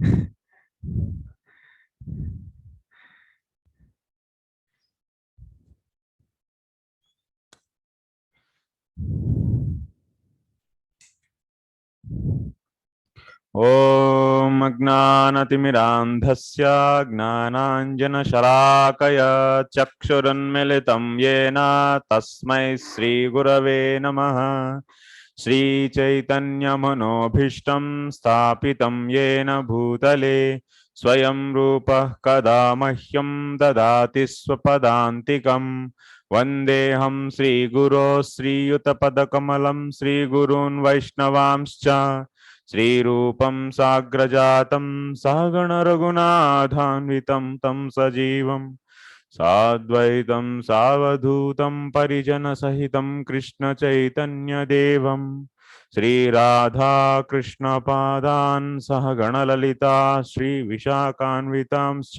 ॐ अज्ञानतिमिरान्धस्य ज्ञानाञ्जनशलाकया चक्षुरुन्मिलितं येन तस्मै श्रीगुरवे नमः। श्रीचैतन्यमनोभीष्टं स्थापितं येन भूतले स्वयं रूपः कदा मह्यं ददाति स्वपदान्तिकम्। वन्देऽहं श्रीगुरो श्रीयुतपदकमलं श्रीगुरून् वैष्णवांश्च श्रीरूपं साग्रजातं सहगण रघुनाथान्वितं तं सजीवं साद्वैतं सावधूतं परिजनसहितं कृष्ण चैतन्यदेवं श्रीराधा कृष्णपादान् सहगण ललिता श्रीविशाखान्वितांश्च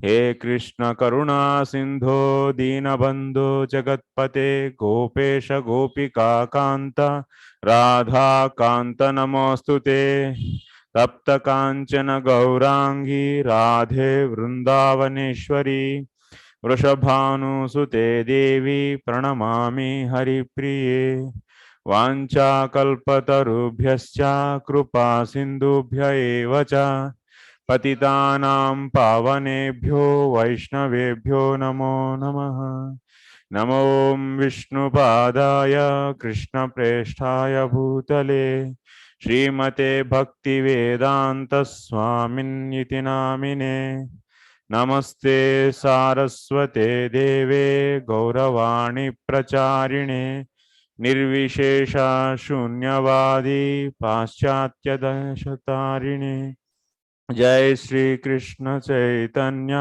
हे कृष्ण करुणा सिंधो दीनबंधो जगत्पते गोपेश गोपिका कांत राधा कांत नमोस्तुते तप्त कांचन गौरांगी राधे वृंदावनेश्वरी वृषभानुसुते देवी प्रणमामि हरिप्रिये वाञ्छाकल्पतरुभ्यश्च कृपा सिन्धुभ्य एव च पतितानां पावनेभ्यो वैष्णवेभ्यो नमो नमः। नमो विष्णुपादाय कृष्णप्रेष्ठाय भूतले श्रीमते भक्तिवेदांत स्वामिन्निति नामिने नमस्ते सारस्वते देवे गौरवाणी प्रचारिणे निर्विशेष शून्यवादी पाश्चात्यदेशतारिणे जय श्री कृष्ण चैतन्य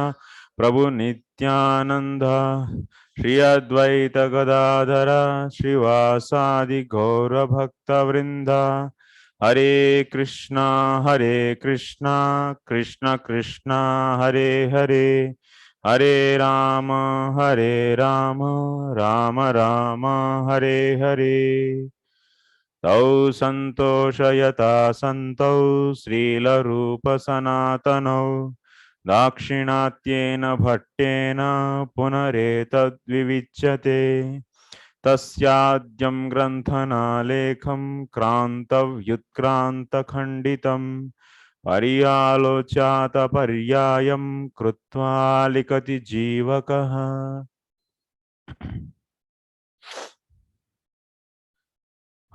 प्रभु नित्यानंद श्री अद्वैत गदाधर श्रीवासादि गौर भक्त वृंद हरे कृष्णा कृष्ण कृष्ण हरे हरे हरे राम राम राम हरे हरे तौ संतोषयता सन्तौ श्रीलरूप सनातनौ दाक्षिणात्येन भट्टेन पुनरेतद्विविच्यते तस्याद्यं ग्रन्थनालेखं क्रान्तव्युत्क्रान्तखण्डितं पर्यालोच्यात पर्यायं कृत्वा लिखति जीवकः।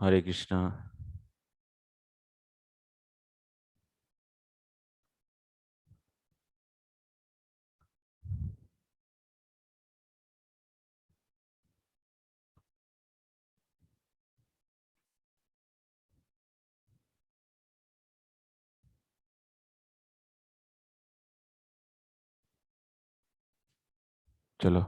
हरे कृष्णा। चलो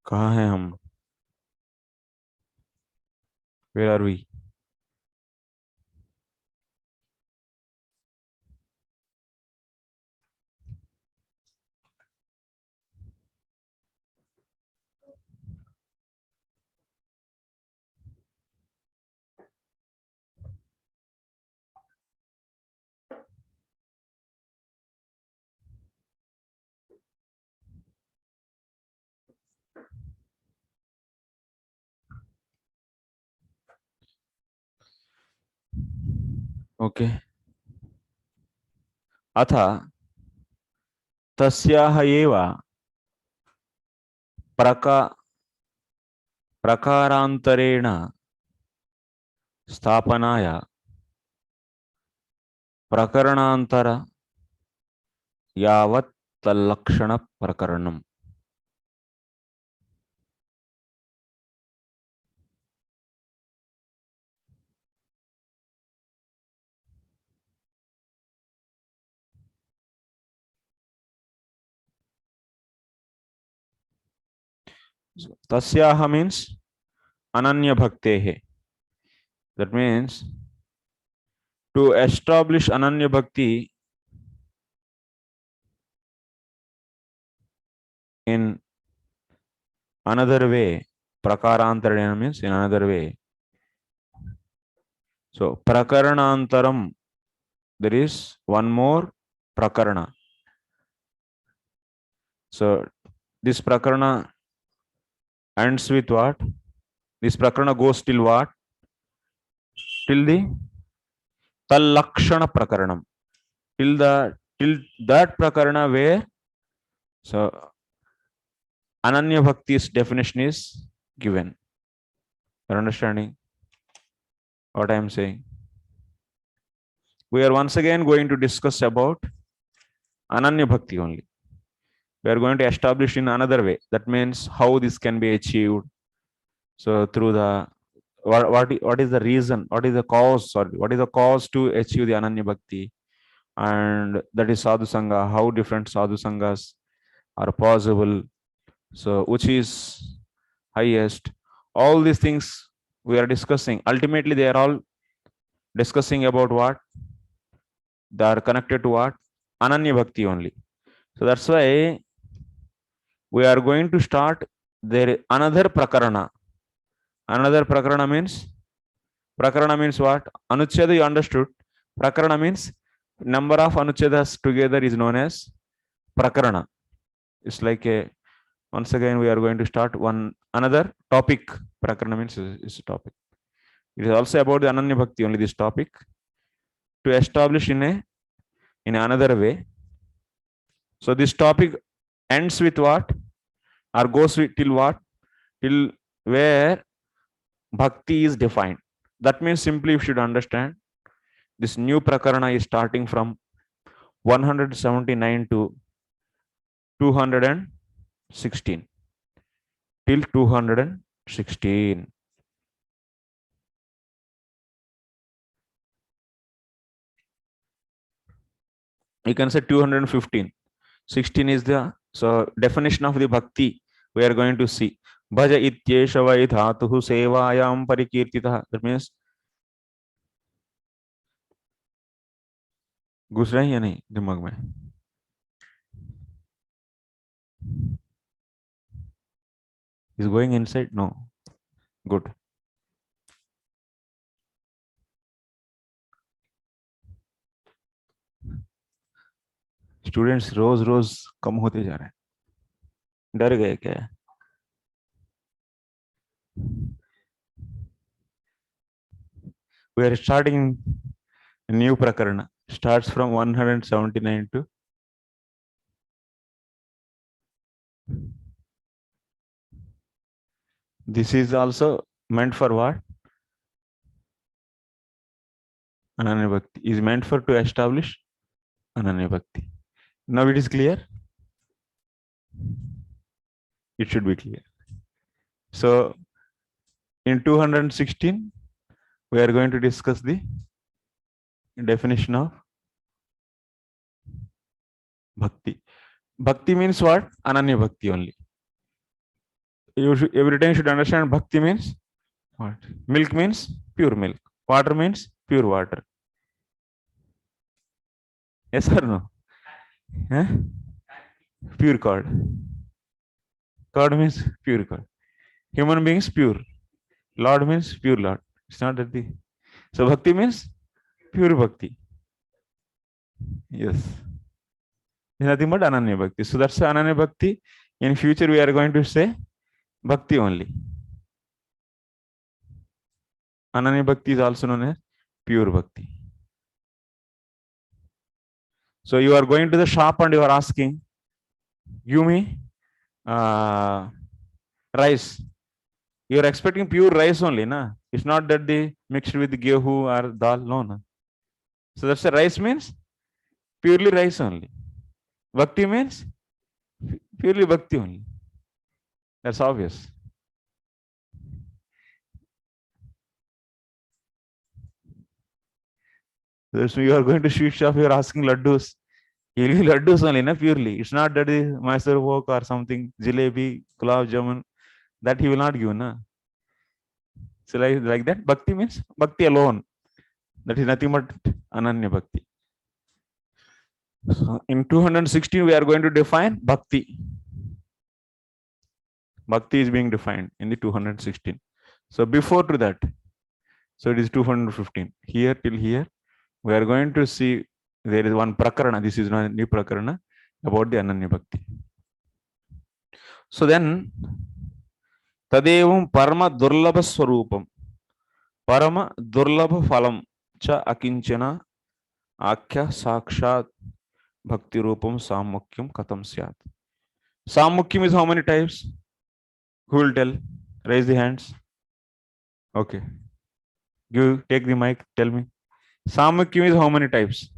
कहाँ हैं हम? Where are we? ओके। अथ तस्याः एव प्रका प्रकारान्तरेण स्थापनाय प्रकरणान्तर यावत् तल्लक्षण प्रकरणम्। So, tasyaha means ananya bhaktehe. That means to establish ananya bhakti in another way, prakarantarena means in another way. So prakaranantaram, there is one more prakarana. So this prakarana ends with what? This prakarana goes till what? Till the talakshana prakaranam. Till that prakarana where so ananya bhakti's definition is given. You're understanding what I am saying? We are once again going to discuss about ananya bhakti only. We are going to establish in another way. That means how this can be achieved. So through the what is the reason? What is the cause? Sorry, what is the cause to achieve the ananya bhakti? And that is sadhu sangha. How different sadhu sanghas are possible? So which is highest? All these things we are discussing. Ultimately, they are all discussing about what? They are connected to what? Ananya bhakti only. So that's why we are going to start there another prakarana. Another prakarana means what? Anucheda you understood. Prakarana means number of anuchedas together is known as prakarana. It's like a once again we are going to start one another topic. Prakarana means is a topic. It is also about the ananya bhakti only this topic to establish in another way. So this topic ends with what? Or goes with till what? Till where bhakti is defined. That means simply you should understand this new prakarana is starting from 179 to 216 till 216. You can say 215. 16 is the so definition of the bhakti we are going to see. Bhaja ityesha vai dhatuhu sevayam parikirtitah. That means घुस रहा है या नहीं दिमाग में? Is going inside? No. Good. Students रोज रोज कम होते जा रहे हैं. डर गए क्या? We are starting a new prakarana. Starts from 179 to this is also meant for what? Ananya bhakti is meant for to establish Ananya bhakti. Now it is clear. It should be clear. So in 216 we are going to discuss the definition of bhakti. Bhakti means what? Ananya bhakti only. You should, every time you should understand bhakti means what? Milk means pure milk. Water means pure water. Yes or no? Huh? Pure curd. Curd means pure curd. Human beings pure. Lord means pure Lord. It's not that the so bhakti means pure bhakti. Yes. It's nothing but ananya bhakti. So that's ananya bhakti. In future we are going to say bhakti only. Ananya bhakti is also known as pure bhakti. So you are going to the shop and you are asking, give me rice. You are expecting pure rice only, na? It's not that they mixed with gehu or dal, no, na. So that's the rice means purely rice only. Bhakti means purely bhakti only. That's obvious. So you are going to sweet shop, you are asking laddus. You will laddus only, na, purely. It's not that the Mysore Pak or something, jalebi, gulab jamun, That he will not give, na. So like that, bhakti means bhakti alone. That is nothing but ananya bhakti. So in 216, we are going to define bhakti. Bhakti is being defined in the 216. So before to that, so it is 215. Here till here, we are going to see there is one prakarana. This is not new prakarana about the ananya bhakti. So then, tadevam parama durlabha swarupam, parama durlabha phalam cha akinchana akhya sakshat bhakti rupam samukyam katam syat. Samukyam is how many types? Who will tell? Raise the hands. Okay. Take the mic. Tell me. Samukyam is how many types?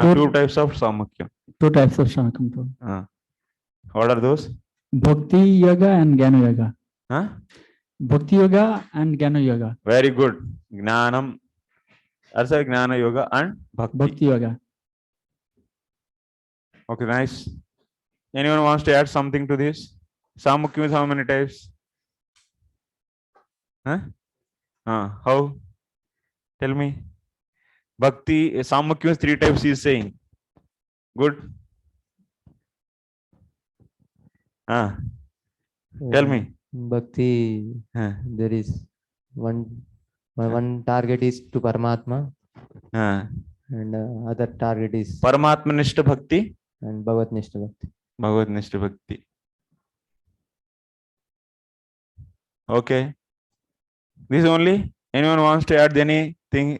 Two types of Samukyam. Two types of Samukyam. What are those? Bhakti Yoga and Jnana Yoga. Huh? Bhakti Yoga and Jnana Yoga. Very good. Jnanam. Also Jnana Yoga and Bhakti Yoga. Okay, nice. Anyone wants to add something to this? Samukyam is how many types? Huh? How? Tell me. Bhakti, Samukyam is 3 types, he is saying. Good. Tell me. Bhakti, there is one target is to Paramatma, and other target is Paramatma Nishta Bhakti and Bhagavad Nishta Bhakti. Bhagavad Nishta Bhakti. Okay. This only? Anyone wants to add anything?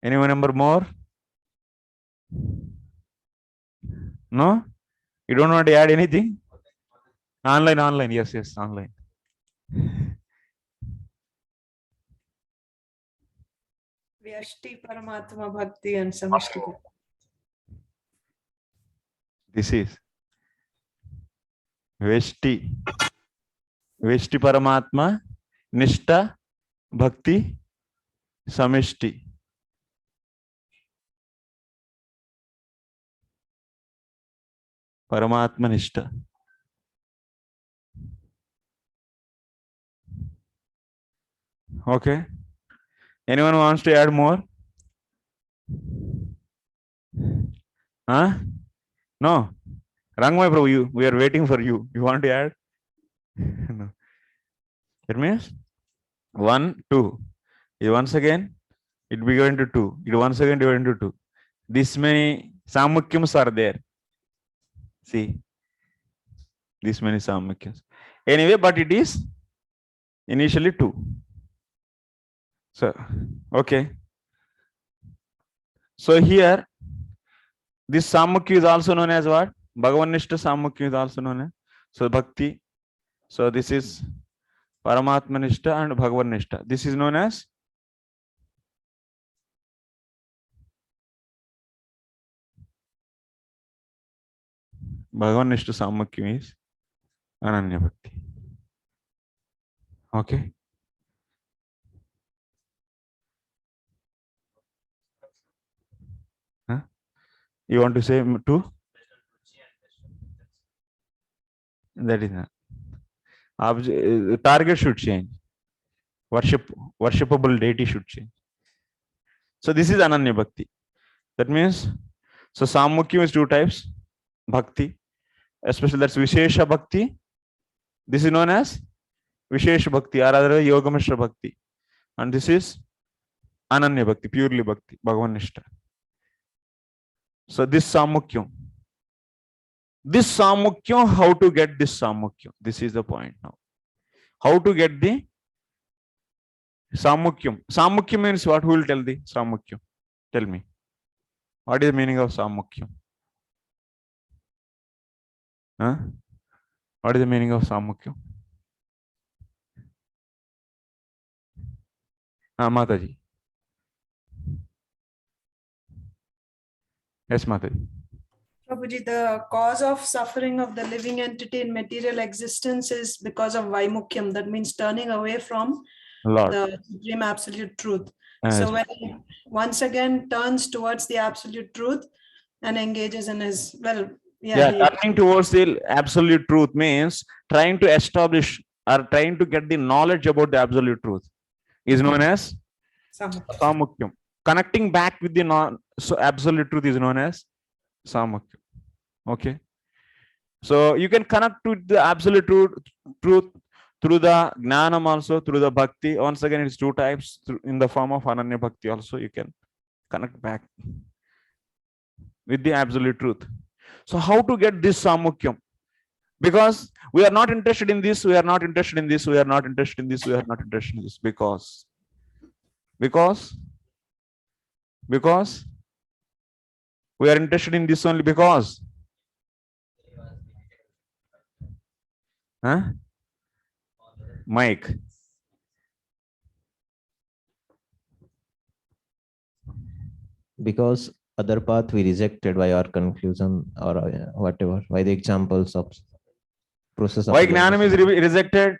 Anyone number more? No? You don't want to add anything? Online. Yes, online. Vyashti Paramatma Bhakti and Samishti Bhakti. This is Vyashti Paramatma, Nishta, Bhakti, Samishti. Paramatma Nishta. Okay. Anyone wants to add more? No. Rangmay Prabhu, we are waiting for you. You want to add? No. It means 1, 2. Once again, it will be going to 2. It once again divided into 2. This many Samukyams are there. See, this many Samukyams. Anyway, but it is initially 2. So, okay. So here, this Samukya is also known as what? Bhagavanishta Samukya is also known as. So Bhakti. So this is Paramatmanishta and Bhagavanishta. This is known as Bhagavanishta Samukya is Ananya Bhakti. Okay. You want to say 2? That is not. Target should change. Worshipable deity should change. So this is Ananya Bhakti. That means, so Samukya is 2 types. Bhakti, especially that's Vishesha Bhakti. This is known as Vishesha Bhakti or other Yogamishra Bhakti. And this is Ananya Bhakti, purely Bhakti, Bhagavanishta. So this Samukyam. This Samukyam, how to get this Samukyam? This is the point now. How to get the Samukyam? Samukyam means what? Who will tell the Samukyam? Tell me. What is the meaning of Samukyam? What is the meaning of Samukyam? Mataji. Yes, Mataji. Prabhuji, the cause of suffering of the living entity in material existence is because of Vaimukyam. That means turning away from Lord. The supreme absolute truth. So when he once again turns towards the absolute truth and engages in his, well, Yeah, turning towards the absolute truth means trying to establish or trying to get the knowledge about the absolute truth is known as samukyam. Connecting back with the absolute truth is known as samukyam. Okay. So you can connect to the absolute truth through the jnanam also, through the bhakti. Once again, it's two types in the form of ananya bhakti also. You can connect back with the absolute truth. So how to get this samukyam? Because we are not interested in this, we are not interested in this, we are not interested in this, we are not interested in this. Because we are interested in this only because. Huh? Mike. Because other path we rejected by our conclusion or whatever, by the examples of process of Why jnanam is rejected?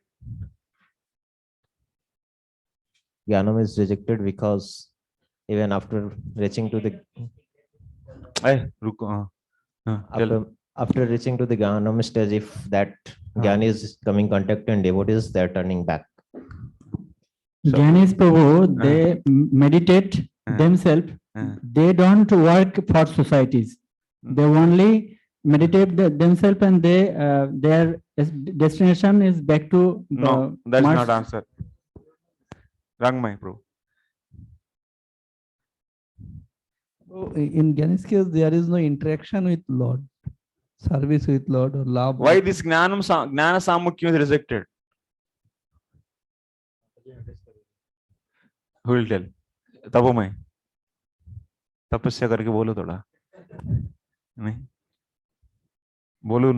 Jnanam is rejected because even after reaching to the after reaching to the Jnanam stage, if that Jnana is coming contact and devotees, they are turning back. Jnanis Prabhu, they meditate themselves. They don't work for societies. They only meditate themselves, and their destination is back to. No, that is not answer. Rangmai Prabhu. In Jnani's case, there is no interaction with Lord, service with Lord or love. Why this jnana samukyam is rejected? Who will tell? Tapomai. तपस्या करके बोलो थोड़ा नहीं बोलो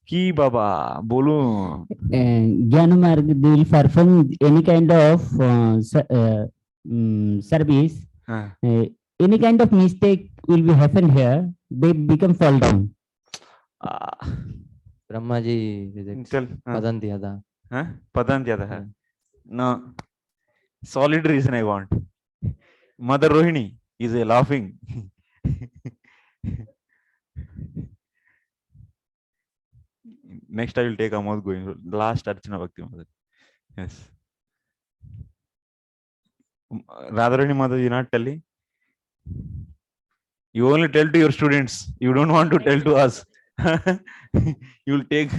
की बाबा बोलो Jnana Marg, they will perform any kind of service. Any kind of mistake will be happen here. They become fall down. Brahmaji rejects Padantyada. Padantyada. No. Solid reason I want. Mother Rohini is a laughing. Next I will take Amod going. Last Archana Bhakti Mother. Yes. Radharani Mother, you're not telling? You only tell to your students. You don't want to tell to us. You will take.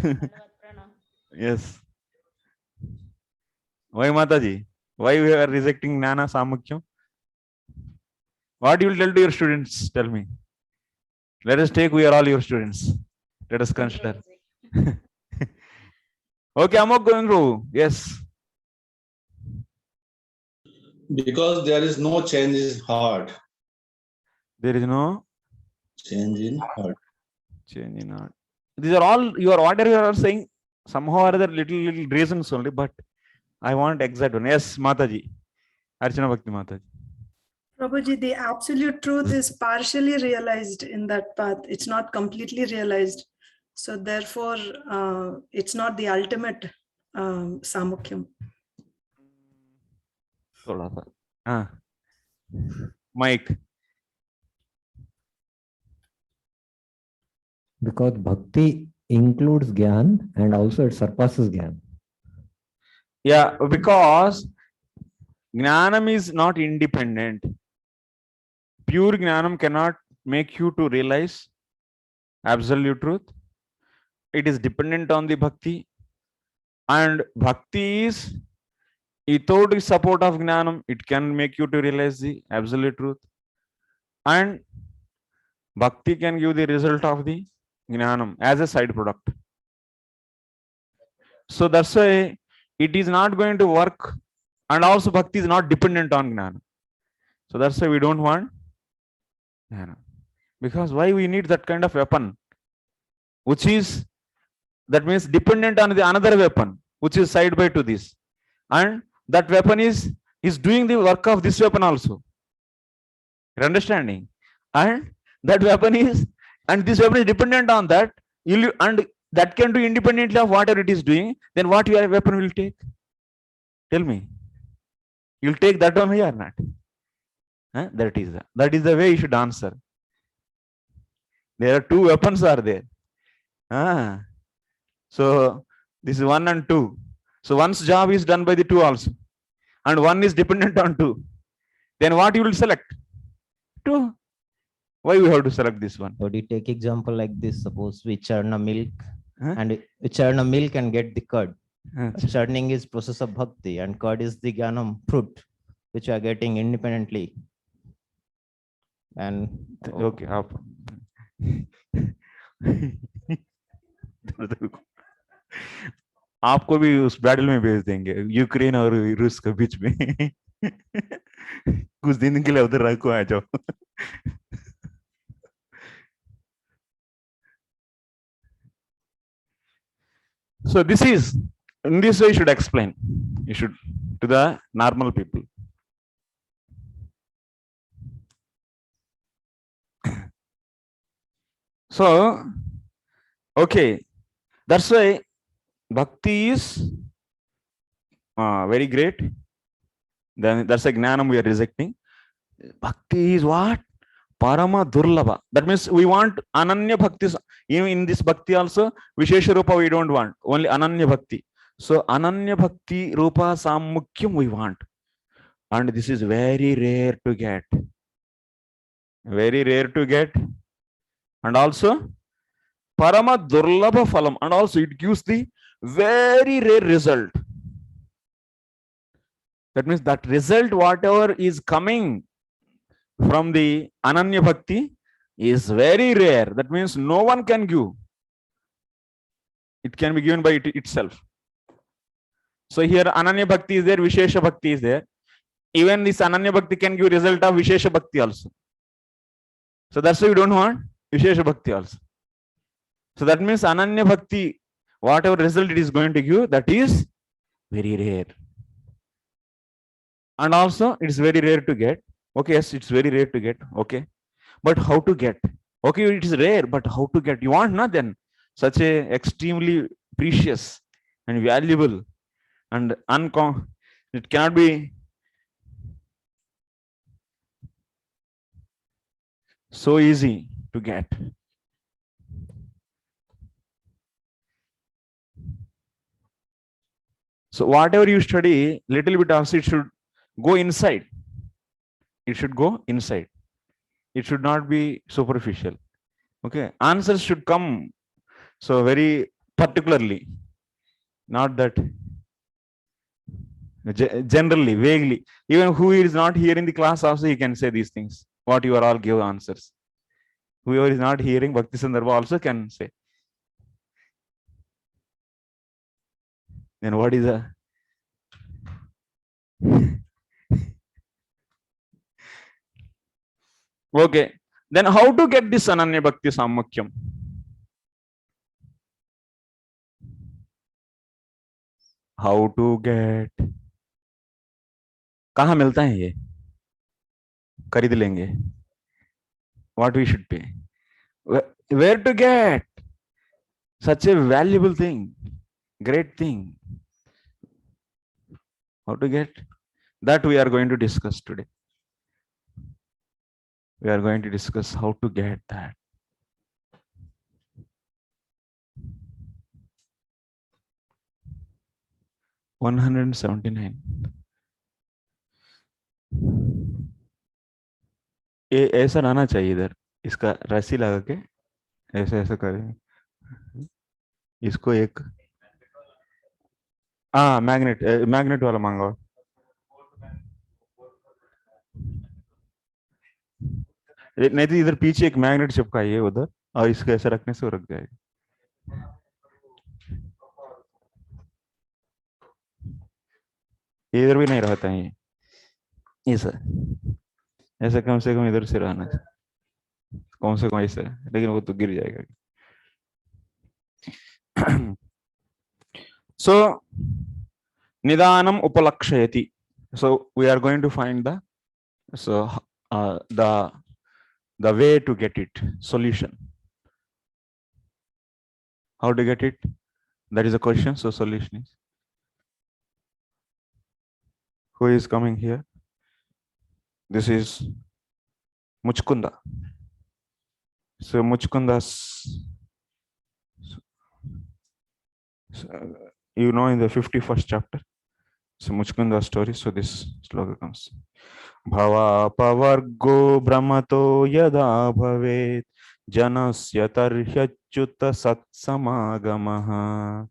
Yes. Why Mataji? Why we are rejecting Jnana Samukyam? What you will tell to your students? Tell me. Let us take, we are all your students. Let us consider. Okay, Amok going through. Yes. Because there is no change in heart. There is no change in heart. Change in heart. These are all you are whatever you are saying. Somehow or other little reasons only, but I want exact one. Yes, Mataji. Archana Bhakti Mataji. Prabhuji, the absolute truth is partially realized in that path. It's not completely realized. So therefore, it's not the ultimate samukyam. Mike. Because bhakti includes Gyan and also it surpasses Gyan. Yeah, because Jnanam is not independent. Pure Jnanam cannot make you to realize absolute truth. It is dependent on the bhakti. And bhakti is, without the support of Jnanam, it can make you to realize the absolute truth. And bhakti can give the result of the Jnanam as a side product. So that's why it is not going to work. And also bhakti is not dependent on Jnana. So that's why we don't want Jnana. Because why we need that kind of weapon? Which is, that means dependent on the another weapon, which is side by to this. And that weapon is doing the work of this weapon also. You're understanding? And that weapon is, and this weapon is dependent on that, and that can do independently of whatever it is doing, then what your weapon will take? Tell me. You'll take that one or not? That is the way you should answer. There are two weapons are there. So this is 1 and 2. So one's job is done by the 2 also, and one is dependent on 2. Then what you will select? 2. Why we have to select this one? Would you take example like this? Suppose we churn a milk, Huh? and we churn a milk and get the curd. Uh, Churning is process of bhakti, and curd is the jnanam fruit, which we are getting independently. And Okay, up. आपको भी उस battle में भेज देंगे, Ukraine और रूस के बीच में। कुछ दिन के लिए उधर रखो, आ जाओ। So this is, in this way you should explain. You should to the normal people. So, okay, that's why bhakti is very great. Then that's a gnanam we are rejecting. Bhakti is what? Parama durlabha. That means we want ananya bhakti. Even in this bhakti also, vishesha rupa we don't want. Only ananya bhakti. So ananya bhakti rupa sammukyam we want. And this is very rare to get. Very rare to get. And also parama durlabha phalam. And also it gives the very rare result. That means that result, whatever is coming from the ananya bhakti, is very rare. That means no one can give. It can be given by itself. So here ananya bhakti is there, vishesha bhakti is there. Even this ananya bhakti can give result of vishesha bhakti also. So that's why we don't want vishesha bhakti also. So that means ananya bhakti, whatever result it is going to give, that is very rare. And also it's very rare to get. Okay, yes, it's very rare to get. Okay, but how to get? Okay, it is rare, but how to get? You want not then such a extremely precious and valuable and it cannot be so easy to get. So whatever you study, little bit also it should go inside. It should go inside. It should not be superficial. Okay, answers should come so very particularly, not that generally, vaguely. Even who is not here in the class also, he can say these things. What you are all give answers. Whoever is not hearing Bhakti Sandarbha also can say. Then what is a okay? Then how to get this Ananya Bhakti Samukyam? How to get? कहाँ मिलता है ये? खरीद लेंगे. What we should pay? Where to get such a valuable thing, great thing? How to get? That we are going to discuss today. We are going to discuss how to get that. $179. ये ऐसा रहना चाहिए इधर, इसका रस्सी लगा के ऐसे ऐसे करें, इसको एक मैग्नेट मैग्नेट वाला मांगा. नहीं तो इधर पीछे एक मैग्नेट चिपकाइए उधर, और इसको ऐसे रखने से वो रख जाएगा. इधर भी नहीं रहता है ये सर, ऐसे कम से कम इधर से रहना चाहिए, कौन से कौन ऐसे, लेकिन वो तो गिर जाएगा. So nidanam upalakshayati. So we are going to find the the way to get it, solution. How to get it? That is a question. So solution is, who is coming here? This is Muchkunda. So Muchkundas, you know, in the 51st chapter, so Muchkunda's story. So this sloka comes. Bhava pavargo brahmato yada bhavet janasya tarhyachyuta satsamagamaha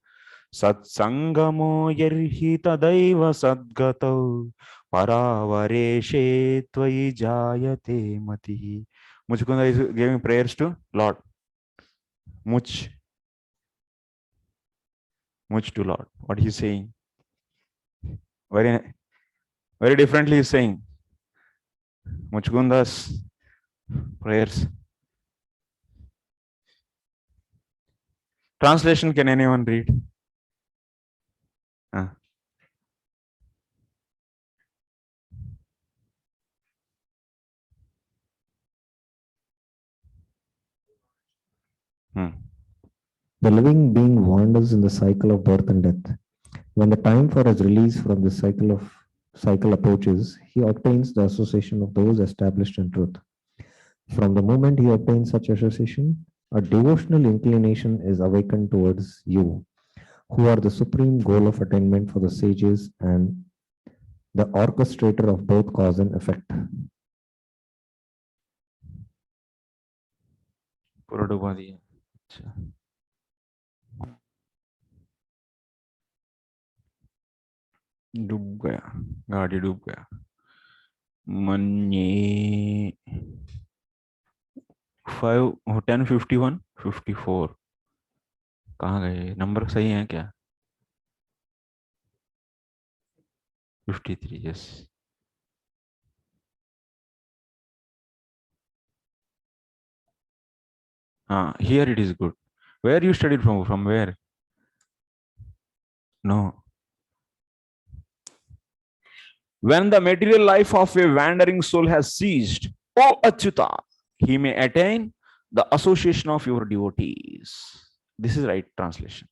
satsangamo yarhi tadaiva sadgato paravareshe tvayi jayate mati. Muchkunda is giving prayers to Lord. Much to Lord. What he's saying? Very, very differently he's saying. Muchkunda's prayers. Translation, can anyone read? The living being wanders in the cycle of birth and death. When the time for his release from this cycle approaches, he obtains the association of those established in truth. From the moment he obtains such association, a devotional inclination is awakened towards you, who are the supreme goal of attainment for the sages and the orchestrator of both cause and effect. डूब गया, गाड़ी डूब गया. मन्ये 10:51 54 कहाँ गए? Number सही है क्या? 53. yes. Here it is good. Where you studied from? From where? No. When the material life of a wandering soul has ceased, O Achyuta, he may attain the association of your devotees. This is right translation.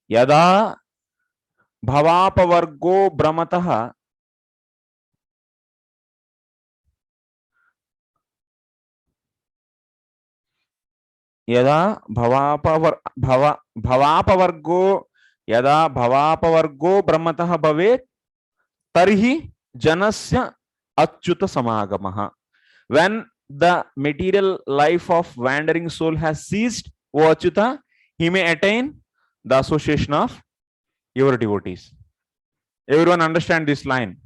Yada bhavapavargo brahmataha yada bhavapavargo yada bhavapavargo brahmataha bhavet tarhi janasya achyuta samagamaha. When the material life of wandering soul has ceased, O Achyuta, he may attain the association of your devotees. Everyone understand this line?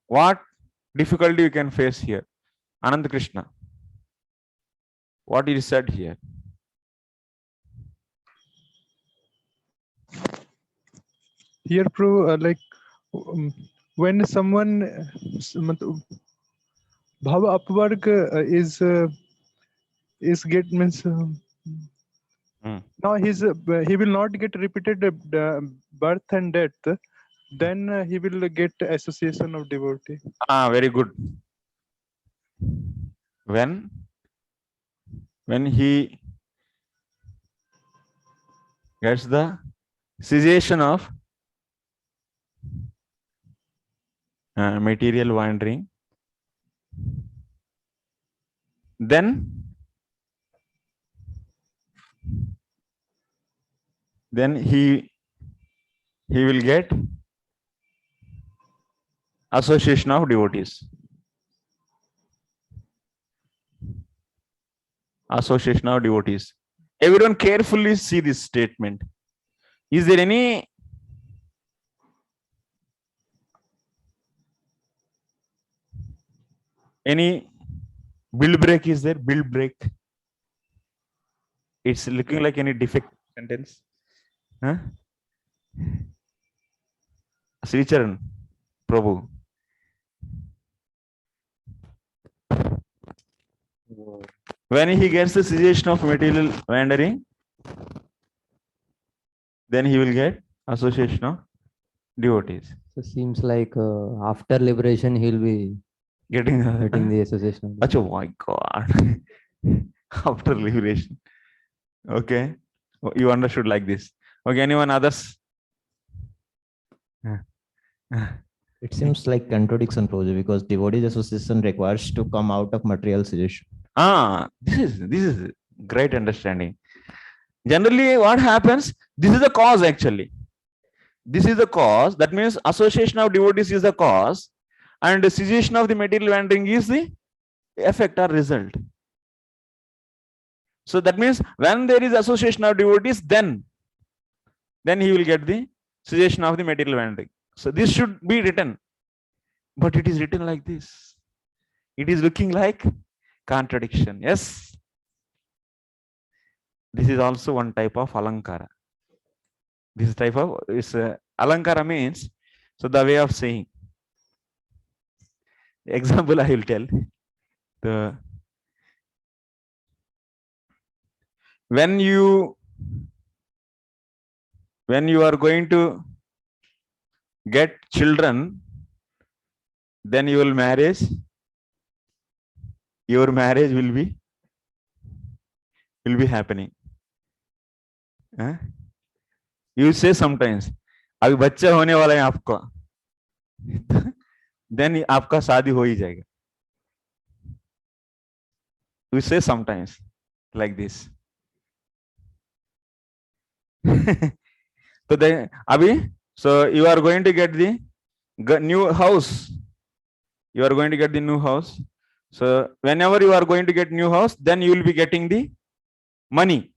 What difficulty you can face here? Anand Krishna, what is said here? Here, Prabhu, when someone bhava upvarg is get means now he will not get repeated birth and death, then he will get association of devotee. Very good. When he gets the cessation of material wandering, then he will get association of devotees. Association of devotees. Everyone carefully see this statement. Is there any build break? Is there build break? It's looking like any defect sentence. Huh? Sricharan, Prabhu. When he gets the cessation of material wandering, then he will get association of devotees. So seems like after liberation he'll be getting the association. Oh my God. After liberation. Okay. You understood like this. Okay, anyone others? It seems like contradiction, Prabhuji, because devotees association requires to come out of material suggestion. This is great understanding. Generally, what happens? This is the cause actually. This is the cause. That means association of devotees is the cause, and the cessation of the material wandering is the effect or result. So that means when there is association of devotees, then he will get the cessation of the material wandering. So this should be written, but it is written like this. It is looking like contradiction. Yes. This is also one type of alankara. This type of alankara means, so the way of saying. Example I will tell. When you are going to get children, then your marriage will be happening. You say sometimes, अभी बच्चा होने वाला है आपको, then आपका शादी हो ही जाएगा. You say sometimes like this. So then, Abhi, so you are going to get the new house. You are going to get the new house. So whenever you are going to get new house, then you will be getting the money.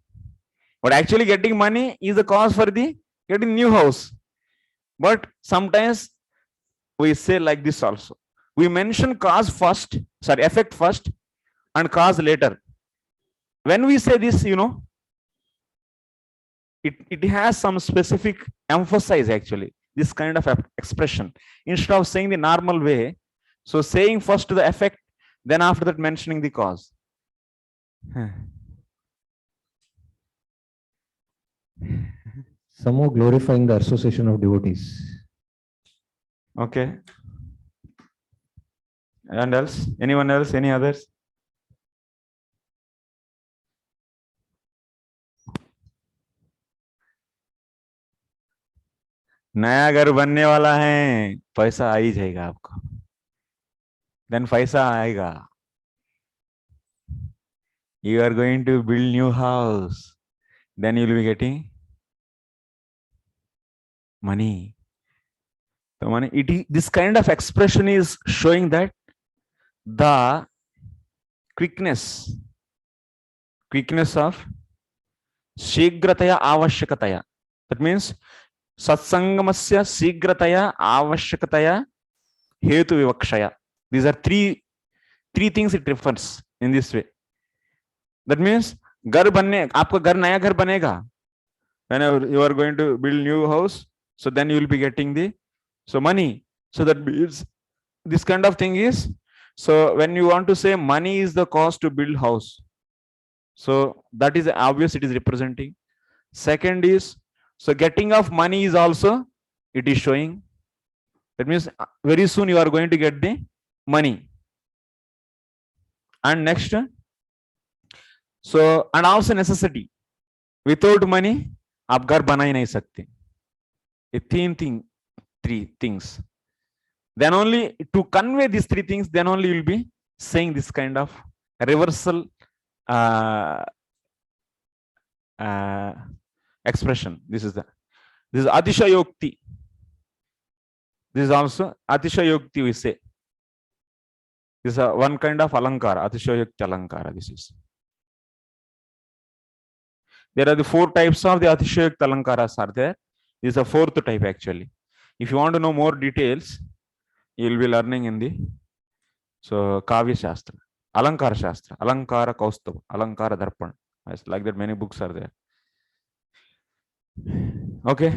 But actually getting money is the cause for the getting new house. But sometimes we say like this also. We mention cause first, effect first, and cause later. When we say this, it has some specific emphasis actually, this kind of expression. Instead of saying the normal way, so saying first the effect, then after that mentioning the cause. Somehow glorifying the association of devotees. Okay. And else? Anyone else? Any others? नया घर बनने वाला है, पैसा आ ही जाएगा आपको. Then पैसा आएगा. You are going to build new house, then you will be getting money. So money, this kind of expression is showing that the quickness of shigrataya avashyakataya. That means satsangamasya shigrataya avashyakataya hetu vivakshaya. These are three things it refers in this way. That means आपका घर नया घर बनेगा. Whenever you are going to build new house, so then you will be getting the money. So that means this kind of thing is, so when you want to say money is the cost to build house, so that is obvious, it is representing. Second is, so getting of money is also, it is showing. That means very soon you are going to get the money. And next, so and also necessity. Without money, आप घर बना ही नहीं सकते. Three things. Then only to convey these three things, then only you will be saying this kind of reversal expression. This is Atishayokti. This is also Atishayokti, we say. This is one kind of alankara, Atishayokti alankara. This is. There are the 4 types of the Atishayokti alankaras are there. This is a 4th type actually. If you want to know more details, you will be learning in the Kavya Shastra, Alankara Shastra, Alankara Kaustava, Alankara Darpan. Like that, many books are there. Okay.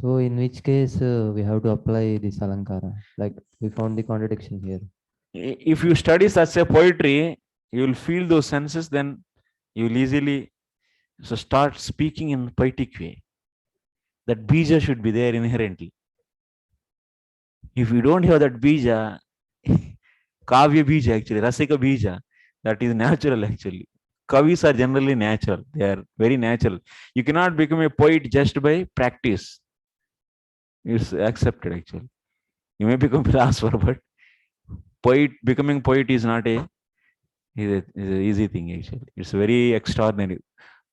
So in which case we have to apply this alankara? Like we found the contradiction here. If you study such a poetry, you will feel those senses, then you will easily start speaking in poetic way. That bija should be there inherently. If you don't have that bija, kavya bija actually, rasika bija, that is natural actually. Kavis are generally natural. They are very natural. You cannot become a poet just by practice. It's accepted actually. You may become philosopher, but becoming poet is not a easy thing actually. It's very extraordinary.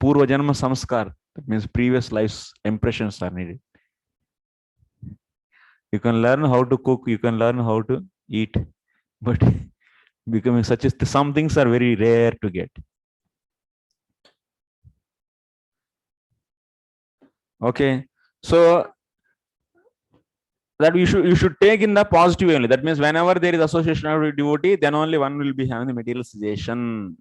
Purva Janma Samskar, that means previous life's impressions are needed. You can learn how to cook, you can learn how to eat, but becoming such as some things are very rare to get. Okay, so that you should take in the positive only. That means whenever there is association of a devotee, then only one will be having the material cessation.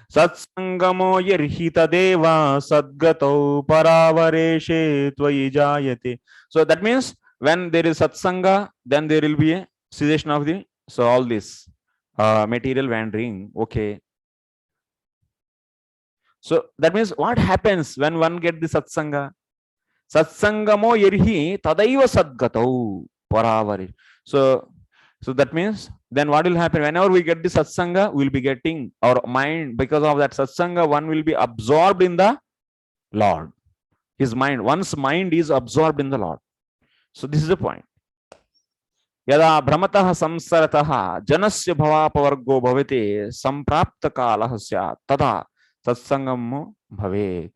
Satsangamo yarhita deva sadgato paravareshe tvayi jayate. So that means when there is satsanga, then there will be a cessation of the all this material wandering. Okay. So that means what happens when one get the satsanga? Satsangamo yerhi tadaiva sadgatau paravari. So that means then what will happen? Whenever we get the satsanga, we will be getting our mind, because of that satsanga, one will be absorbed in the Lord. His mind, one's mind is absorbed in the Lord. So this is the point. Yada brahmatah samsaratah janasya bhavapavargo bhavate samprapta kalah syat tada satsangamo bhavet.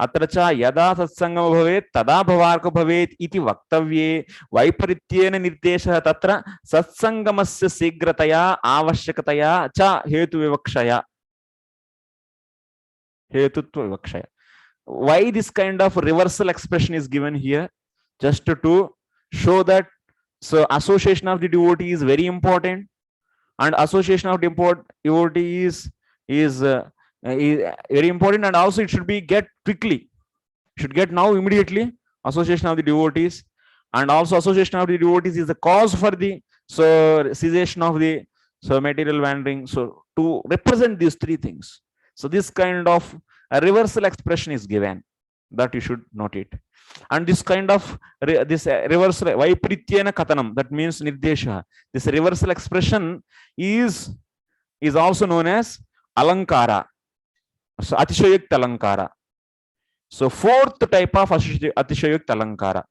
अत्र च यदा सत्संगम भवेत् तदा भवार्क भवेत् इति वक्तव्ये वैपरीत्येन निर्देशः तत्र सत्संगमस्य शीघ्रतया आवश्यकतया च हेतुविवक्षया हेतुत्व विवक्षया. Why this kind of reversal expression is given here? Just to show that so association of the devotee is very important, and association of devotee is very important, and also it should be get quickly, should get now immediately. Association of the devotees, and also association of the devotees is the cause for the cessation of the material wandering. So to represent these three things, so this kind of a reversal expression is given, that you should note it. And this kind of this reversal vaiprityena katanam, that means nirdesha, this reversal expression is also known as alankara. So atishayukta alankara. So fourth type of atishayukta alankara.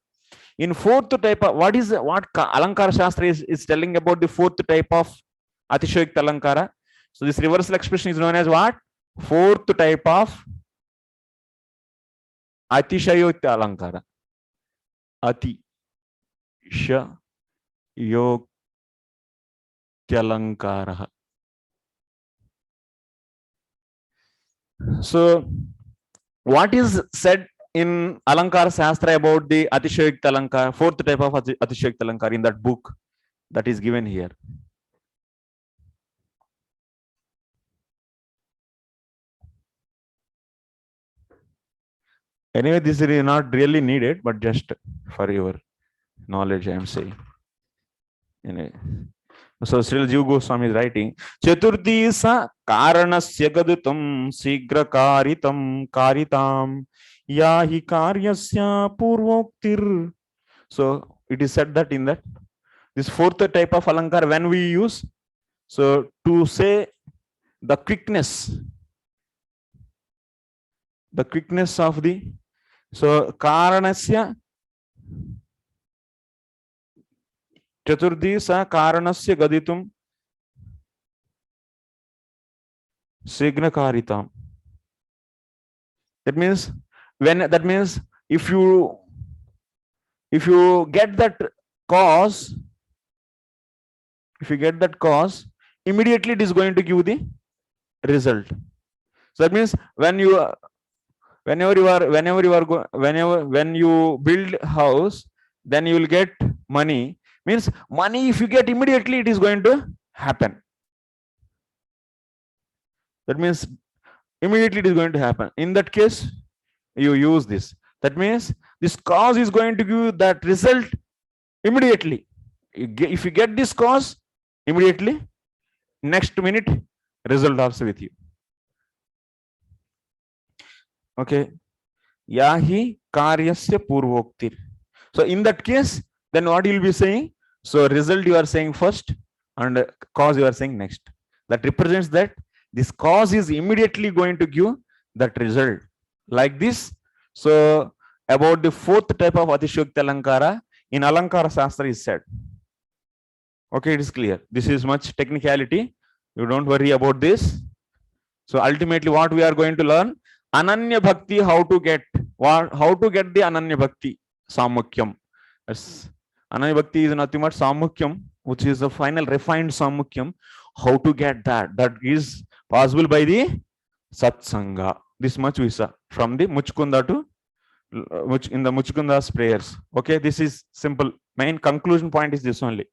In fourth type of what alankara shastra is telling about the fourth type of atishayukta alankara. So this reversal expression is known as what? Fourth type of atishayukta alankara. Atishayukta alankara. So what is said in Alankara Shastra about the Atishayukta Alankara, fourth type of Atishayukta Alankara, in that book that is given here? Anyway, this is not really needed, but just for your knowledge, I am saying. Anyway. So Srila Jiva Goswami is writing, Chaturthi sa karanasya gadutam sigra karitam yahi karyasya purvoktir. So it is said that in that this fourth type of alankar, when we use, so to say the quickness of the, so karanasya Chaturthi sa karanasya gaditum signa karitam. That means if you get that cause, immediately it is going to give the result. So that means when you build house, then you will get money. Means money, if you get immediately, it is going to happen. That means immediately it is going to happen. In that case, you use this. That means this cause is going to give that result immediately. If you get this cause immediately, next minute result also with you. Okay. Yahi karyasya purvoktir. So in that case, then what you will be saying? So result you are saying first, and cause you are saying next. That represents that this cause is immediately going to give that result. Like this. So about the fourth type of Atishayukta Alankara, in Alankara Shastra is said. Okay, it is clear. This is much technicality. You don't worry about this. So ultimately what we are going to learn, Ananya Bhakti, how to get the Ananya Bhakti, Samukyam. Yes. Ananya Bhakti is nothing but Samukyam, which is the final refined Samukyam. How to get that? That is possible by the Satsanga. This much we saw from the Muchkunda to in the Muchkunda's prayers. Okay, this is simple. Main conclusion point is this only.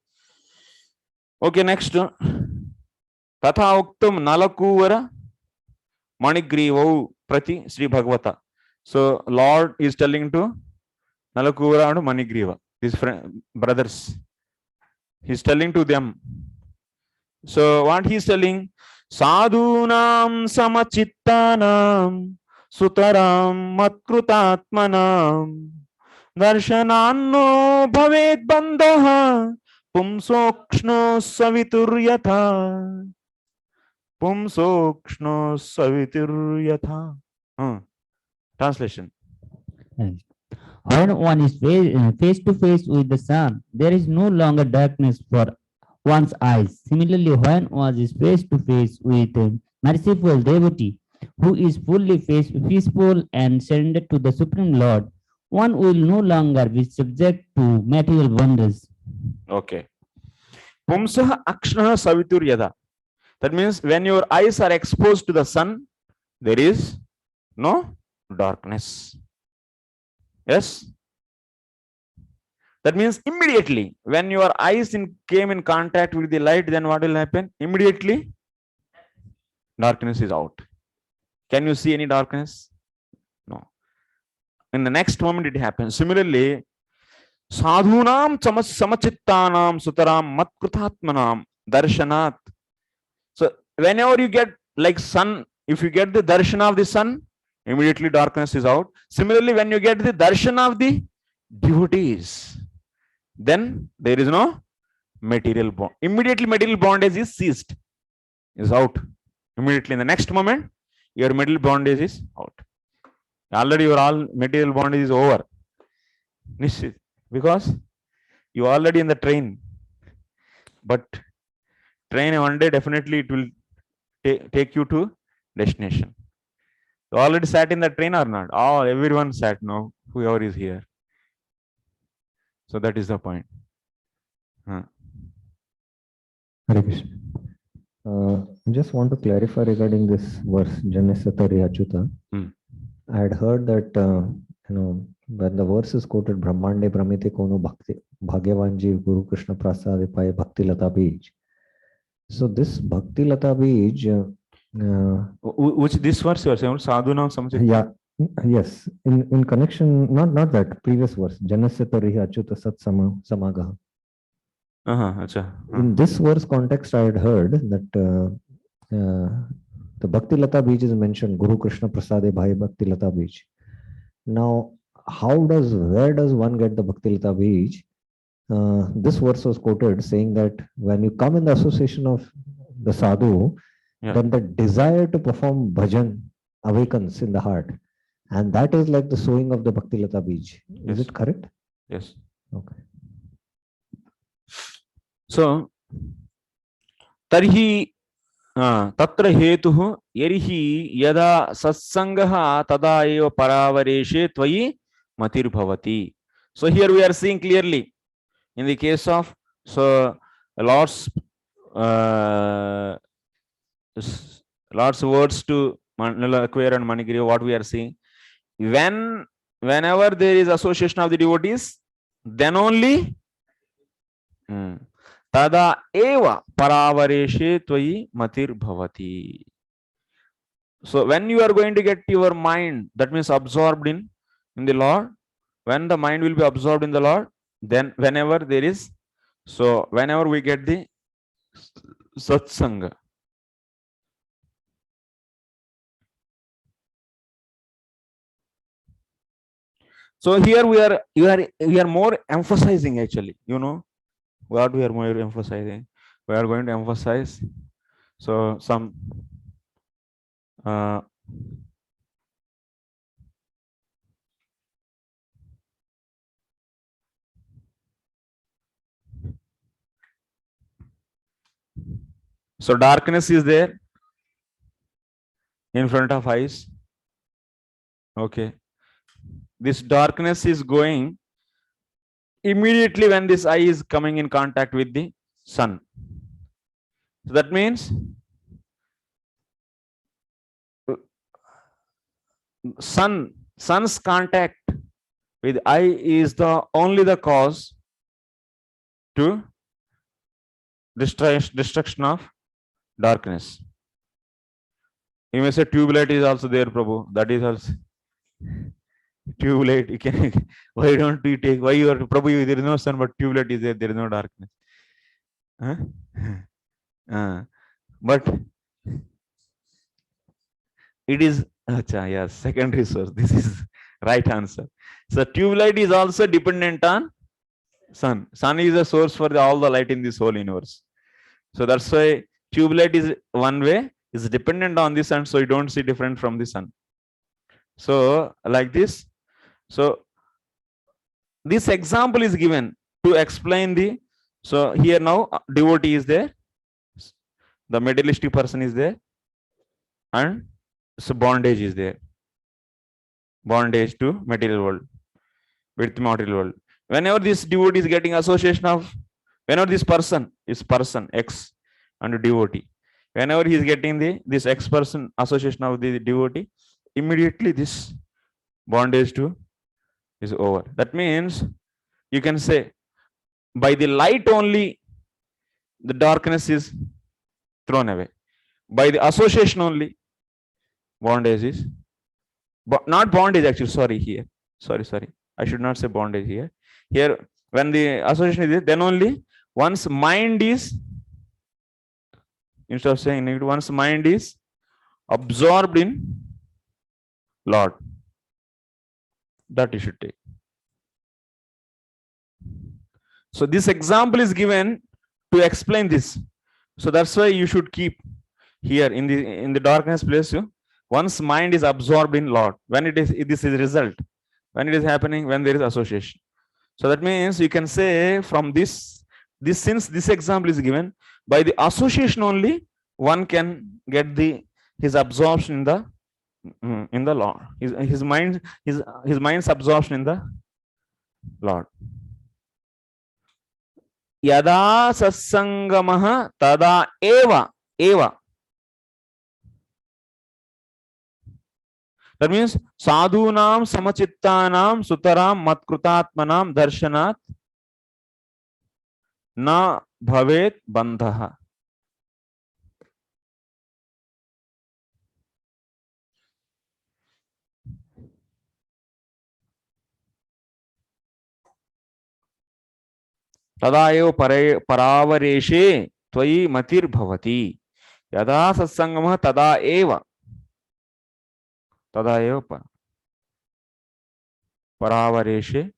Okay, next. Tatha Uktam Nalakuvara Manigriva Prati Sri Bhagavata. So Lord is telling to Nalakuvara and Manigriva, his brothers. He's telling to them. So what he's telling? Sadhunam samachittanam sutaram matkrutatmanam darshananno bhavet bandha pumsokshno savituryatha. Pumsokshno savituryatha. Translation. When one is face to face with the sun, there is no longer darkness for one's eyes. Similarly, when one is face to face with a merciful devotee who is fully peaceful and surrendered to the Supreme Lord, one will no longer be subject to material wonders. Okay. Pumsaha akshna savituryada. That means when your eyes are exposed to the sun, there is no darkness. Yes. That means immediately when your eyes came in contact with the light, then what will happen? Immediately darkness is out. Can you see any darkness? No. In the next moment it happens. Similarly, sadhunam samachittanam sutaram matkrutatmanam darshanat. So whenever you get like sun, if you get the darshana of the sun, immediately darkness is out. Similarly, when you get the darshana of the devotees, then there is no material bond. Immediately material bondage is ceased, is out. Immediately in the next moment, your material bondage is out. Already your all material bondage is over. Because you are already in the train. But train one day definitely it will take you to destination. You already sat in the train or not? Oh, everyone sat now, whoever is here. So that is the point. Hare Krishna. I just want to clarify regarding this verse, Janesatari Achyuta. I had heard that, when the verse is quoted, Brahmande Brahmite Kono Bhakti, Bhagyavanji Guru Krishna Prasad Paya Bhakti Lata Bij. So this Bhakti Lata Bij, which this verse you are saying, Sadhunam Samachittanam? Yeah, yes. In connection, not that previous verse, Janasatari Achyuta Sat Samagaha. In this verse context, I had heard that the Bhakti Lata Bij is mentioned, Guru Krishna Prasade Bhai Bhakti Lata Bij. Now, where does one get the Bhakti Lata Bij? This verse was quoted saying that when you come in the association of the sadhu, then the desire to perform bhajan awakens in the heart. And that is like the sowing of the Bhakti Lata Bij. Is it correct? Yes. Okay. So, tarhi tatra hetuhu yarihi yada satsangaha tada eva paravareshe tvayi matir bhavati. So here we are seeing clearly in the case of Lord's words to Nalakuver and Manigriva, what we are seeing, whenever there is association of the devotees, then only tada eva paravareshe tvayi matir bhavati. So when you are going to get your mind, that means absorbed in the Lord, when the mind will be absorbed in the Lord, then whenever there is, so whenever we get the satsanga. So here we are more emphasizing actually, what we are more emphasizing. We are going to emphasize some So darkness is there in front of eyes. Okay. This darkness is going immediately when this eye is coming in contact with the sun. So that means sun's contact with eye is the only the cause to destruction of darkness. You may say tube light is also there, Prabhu. That is also tube light. You can, why don't we take, why you are, Prabhu, there is no sun, but tube light is there, there is no darkness. Huh? But it is, yes, secondary source. This is right answer. So tube light is also dependent on sun. Sun is a source for all the light in this whole universe. So that's why tube light is one way, is dependent on the sun, so you don't see different from the sun. So like this. So this example is given to explain the, so here now devotee is there, the materialistic person is there, and so bondage is there. Bondage to material world, with material world. Whenever this devotee is getting association of, whenever this person is person X and devotee, whenever he is getting this X person association of the devotee, immediately this bondage to is over. That means you can say by the light only the darkness is thrown away. By the association only bondage is, but not bondage actually, sorry here. Sorry. I should not say bondage here. Here, when the association is there, then only one's mind is, instead of saying negative, one's mind is absorbed in Lord. That you should take. So this example is given to explain this. So that's why you should keep here in the darkness place. One's mind is absorbed in Lord. When it is, this is result. When it is happening, when there is association. So that means you can say from this since this example is given, by the association only one can get his absorption in the Lord. His mind's absorption in the Lord. Yada satsangamaha tada eva. That means sadhunam samachittanam sutaram matkrutatmanam darshanat na bhavet bandhaha. Tada eva paravareshe tvayi matir bhavati. Yada satsangamaha tada eva paravareshe.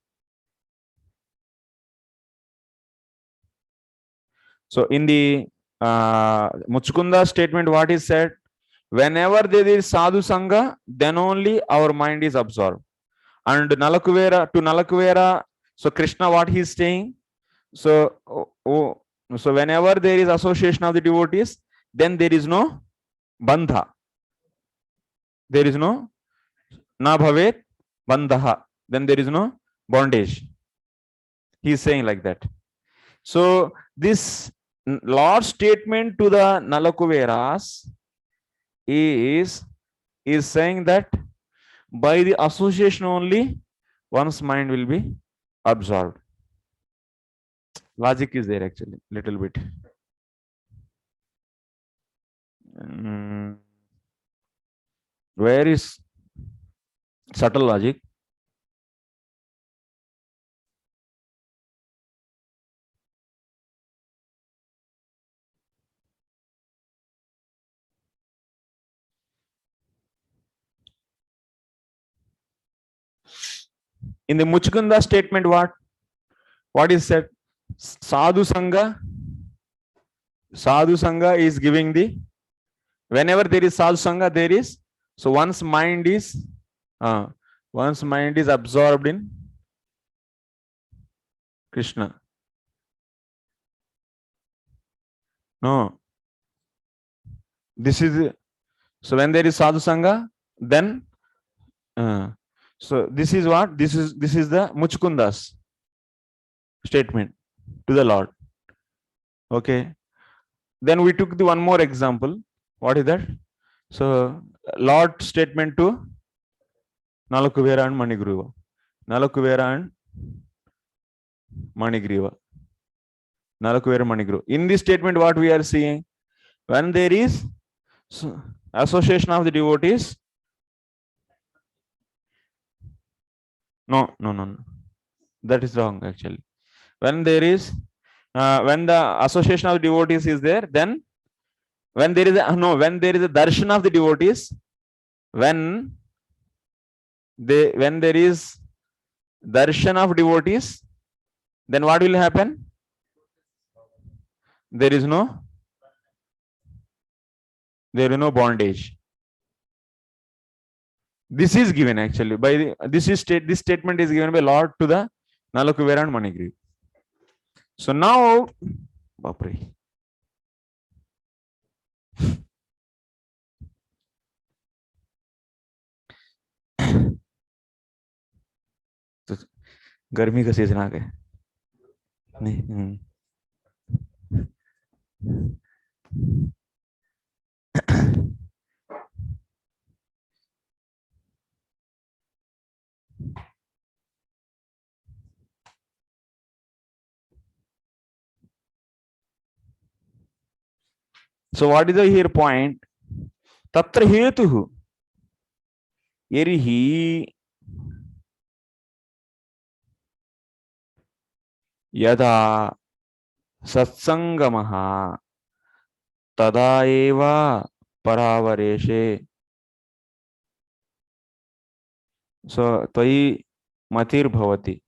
So in the Muchukunda statement, what is said? Whenever there is sadhu sangha, then only our mind is absorbed. And Nalakuvera, so Krishna, what he is saying? So whenever there is association of the devotees, then there is no bandha. There is no na bhavet bandha. Then there is no bondage. He is saying like that. So this Lord's statement to the Nalakuveras is saying that by the association only one's mind will be absorbed. Logic is there actually, little bit. Where is subtle logic? In the Muchukunda statement, what is said? Sadhu Sangha is giving the, whenever there is Sadhu Sangha, there is, so one's mind is absorbed in Krishna. No. This is, so when there is sadhu sangha, then so this is what this is the Muchkunda's statement to the Lord. Okay. Then we took the one more example. What is that? So Lord statement to Nalakuvera and Manigriva. Nalakuvera and Manigriva. Nalakuvera Manigriva. In this statement, what we are seeing, when there is association of the devotees, no, that is wrong actually. When there is when the association of devotees is there, then when there is a darshan of the devotees, when there is darshan of devotees, then what will happen? There is no bondage. This is given actually by this statement is given by Lord to the Nalakuvera and Manigriva. So now, Bapre. गर्मी का season आ गया नहीं. So what is the here point? Tatra hetuhu yerihi yada satsangamaha tada eva paravareshe. So tai matir bhavati.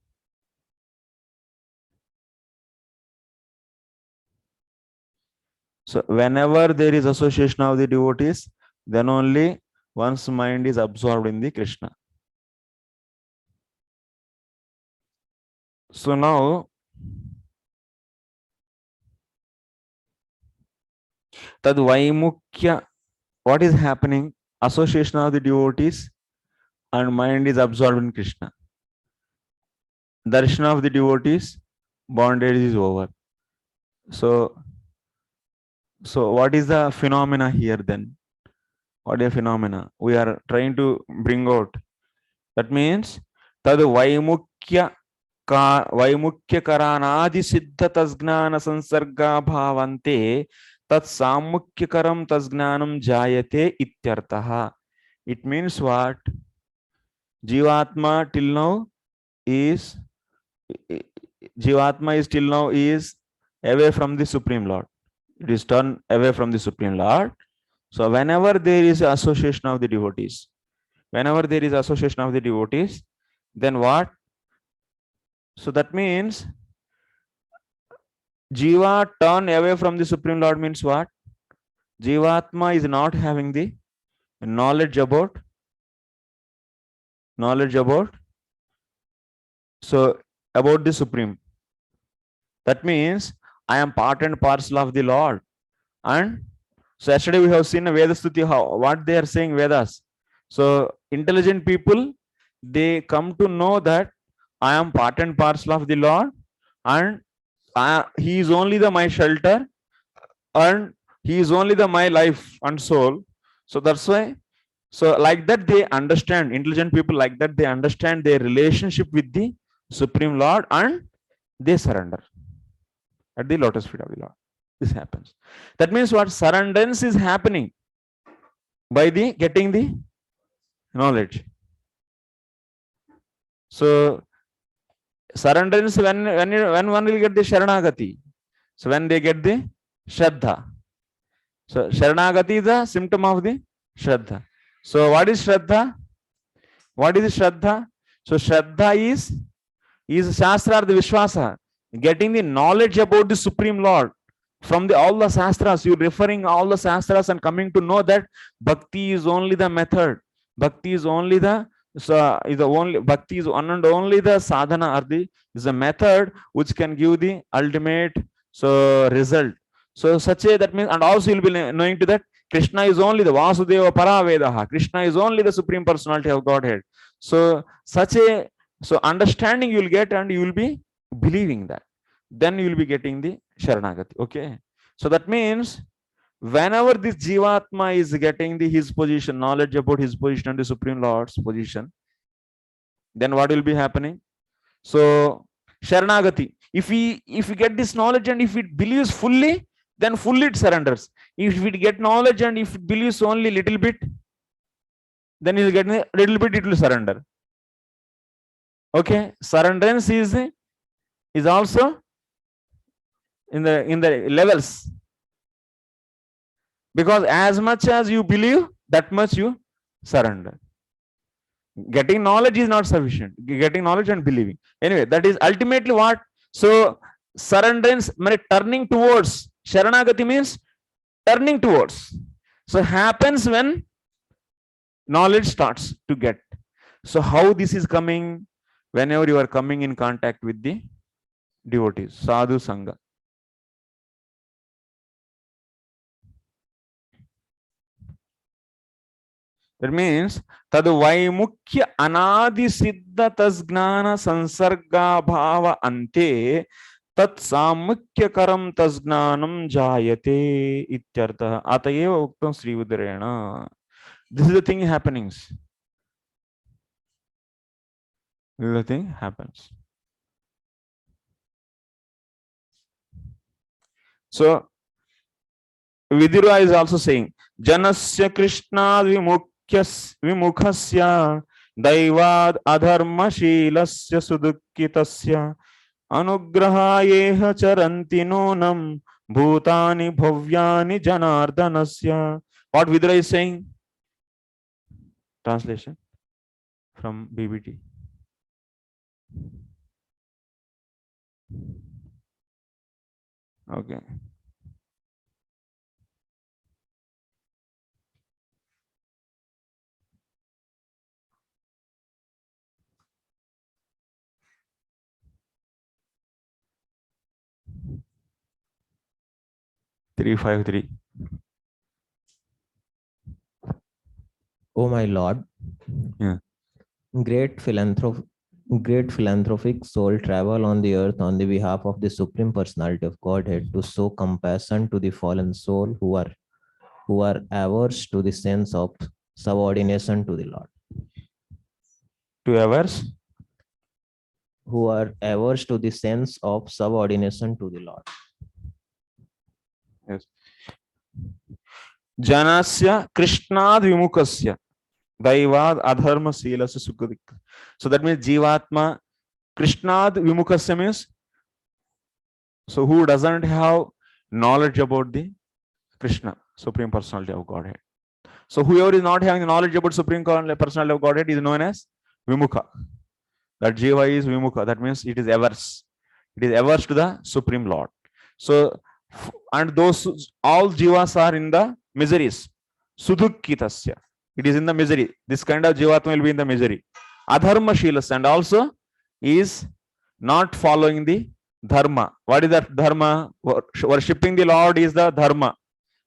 So whenever there is association of the devotees, then only one's mind is absorbed in the Krishna. So now, tad vaimukya, what is happening? Association of the devotees and mind is absorbed in Krishna. Darshan of the devotees, bondage is over. So what is the phenomena here then? What is the phenomena we are trying to bring out? That means tad vaimukya karanadi siddha tasgnana sansarga bhavante tat samukyakaram tasgnanam jayate ityartaha. It means what? Jivatma till now is away from the Supreme Lord. It is turned away from the Supreme Lord. So whenever there is association of the devotees, then what? So that means Jiva turn away from the Supreme Lord means what? Jivatma is not having the knowledge about the Supreme. That means I am part and parcel of the Lord. And so yesterday we have seen a Veda Stuti, what they are saying Vedas. So intelligent people, they come to know that I am part and parcel of the Lord, and He is only my shelter, and He is only my life and soul. So that's why, so like that they understand, intelligent people like that, they understand their relationship with the Supreme Lord and they surrender at the lotus feet of the Lord. This happens. That means what? Surrenderance is happening by the getting the knowledge. So surrenderance when one will get the Sharanagati. So when they get the Shraddha. So Sharanagati is the symptom of the Shraddha. So what is Shraddha? So Shraddha is Shastra, the Vishwasa, getting the knowledge about the Supreme Lord from all the Shastras. You referring all the Shastras and coming to know that Bhakti is only the method. Bhakti is only the Bhakti is one and only the sadhana, or is a method which can give the ultimate result. So that means, and also you'll be knowing to that Krishna is only the Vasudeva Paravedaha. Krishna is only the Supreme Personality of Godhead. So understanding you will get, and you will be believing that. Then you will be getting the Sharanagati. Okay. So that means whenever this Jivatma is getting his position, knowledge about his position and the Supreme Lord's position, then what will be happening? So Sharanagati. If we get this knowledge and if it believes fully, then fully it surrenders. If it get knowledge and if it believes only little bit, then it will get a little bit, it will surrender. Okay, surrenderance is also in the levels, because as much as you believe, that much you surrender. Getting knowledge is not sufficient. Getting knowledge and believing. Anyway, that is ultimately what. So surrenderance, turning towards. Sharanagati means turning towards. So happens when knowledge starts to get. So how this is coming? Whenever you are coming in contact with the devotees, sadhu sangha. That means tad vaimukya anadi siddha tasgnana sansarga bhava ante tat samukya karam tasgnanam jayate ityartha atayeva uktam Sri Udarena. This is the thing happenings. This is the thing happens. So Vidura is also saying Janasya Krishna vimukhasya daivad adharmashilasya sudukkitasya anugrahayeha charanti nonam bhutani bhavyani janardanasya. What Vidura is saying? Translation from BBT. Okay. Three 5-3. Oh my Lord, Yeah. great philanthropic soul travel on the earth on the behalf of the Supreme Personality of Godhead to show compassion to the fallen soul who are averse to the sense of subordination to the Lord. To averse? Who are averse to the sense of subordination to the Lord. Yes. Janasya Krishnad vimukasya daivad adharma silasya sukadik. So that means Jivatma Krishnad vimukasya means, so who doesn't have knowledge about the Krishna, Supreme Personality of Godhead. So whoever is not having knowledge about Supreme Personality of Godhead is known as Vimukha. That Jiva is Vimukha. That means it is averse. It is averse to the Supreme Lord. So, and those all Jivas are in the miseries. Sudukkitasya. It is in the misery. This kind of Jivatma will be in the misery. Adharma shilas, and also is not following the dharma. What is that dharma? Worshipping the Lord is the dharma,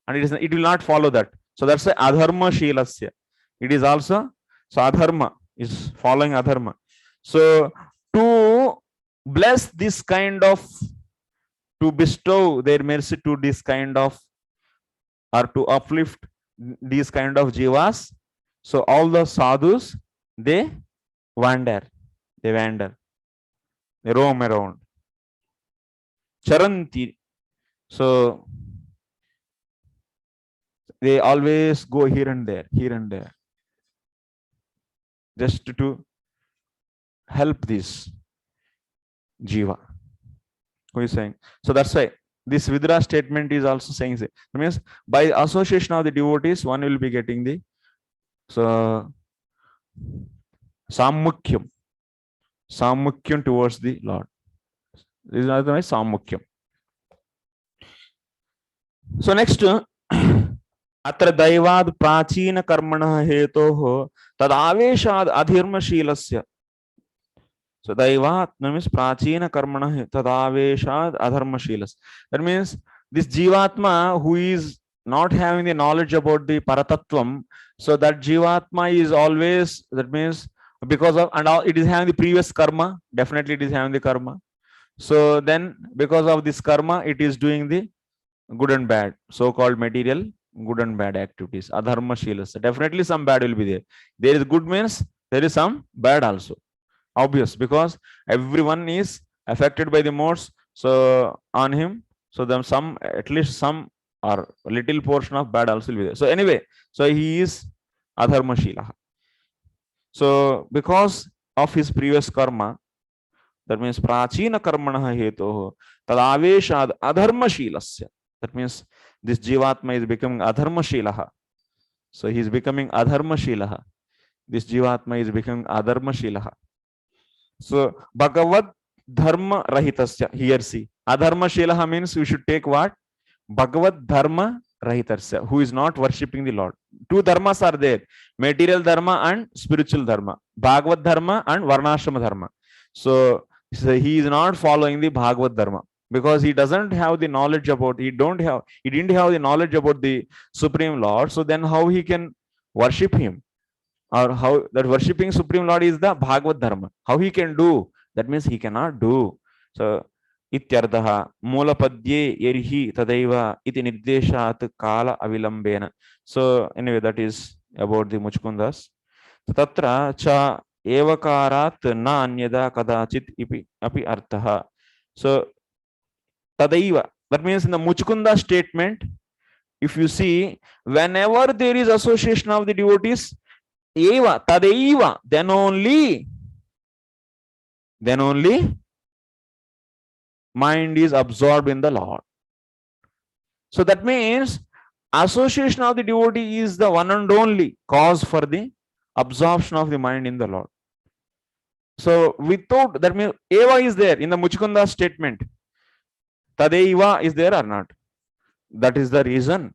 and it will not follow that. So that's the adharma shilasya. It is also, so adharma is following adharma. So to bless this kind of, to bestow their mercy to this kind of, or to uplift these kind of jivas, so all the sadhus, they wander, they roam around. Charanti. So they always go here and there, just to help this jiva who is saying. So that's why this Vidura statement is also saying, that means by association of the devotees, one will be getting the, so samukyam towards the Lord. This is another samukyam. So next, अत्र दैवाद प्राचीन कर्मणः हेतोः तदावेशाद अधर्मशीलस्य. So दैवात means प्राचीन कर्मणः तदावेशाद अधर्मशीलस्य. That means this jivatma who is not having the knowledge about the Paratatvam, so that Jivatma is always, that means because of, and all, it is having the previous karma, definitely it is having the karma. So then because of this karma, it is doing the good and bad, so-called material good and bad activities, adharma shilas. Definitely some bad will be there. There is good means there is some bad also. Obvious, because everyone is affected by the modes, so on him, so then some, at least some or little portion of bad also will be there. So anyway, so he is adharma shila. So because of his previous karma, that means prachina karmana heto tadaveshad adharma shilasya. That means this jivatma is becoming adharma shilaha. So he is becoming adharma shilaha. This jivatma is becoming adharma shilaha. So Bhagavad Dharma Rahitasya, here see. Adharma Shilaha means we should take what? Bhagavad Dharma Rahitasya, who is not worshipping the Lord. Two dharmas are there, material dharma and spiritual dharma. Bhagavad Dharma and Varnashrama Dharma. So he is not following the Bhagavad Dharma because he doesn't have the knowledge about, he didn't have the knowledge about the Supreme Lord. So then how he can worship him? Or how that worshipping Supreme Lord is the Bhagavad Dharma. How he can do? That means he cannot do. So ityarthaha mulapadye yerihi tadaiva iti nirdeshat kala avilambena. So anyway, that is about the Muchkundas. Tatra cha evakarat na anyada kadachit api arthaha. So tadaiva, that means in the Muchkunda statement, if you see, whenever there is association of the devotees, eva tadaiva, then only mind is absorbed in the Lord. So that means association of the devotee is the one and only cause for the absorption of the mind in the Lord. So without, that means eva is there in the Muchkunda statement. Tadaiva is there or not? That is the reason.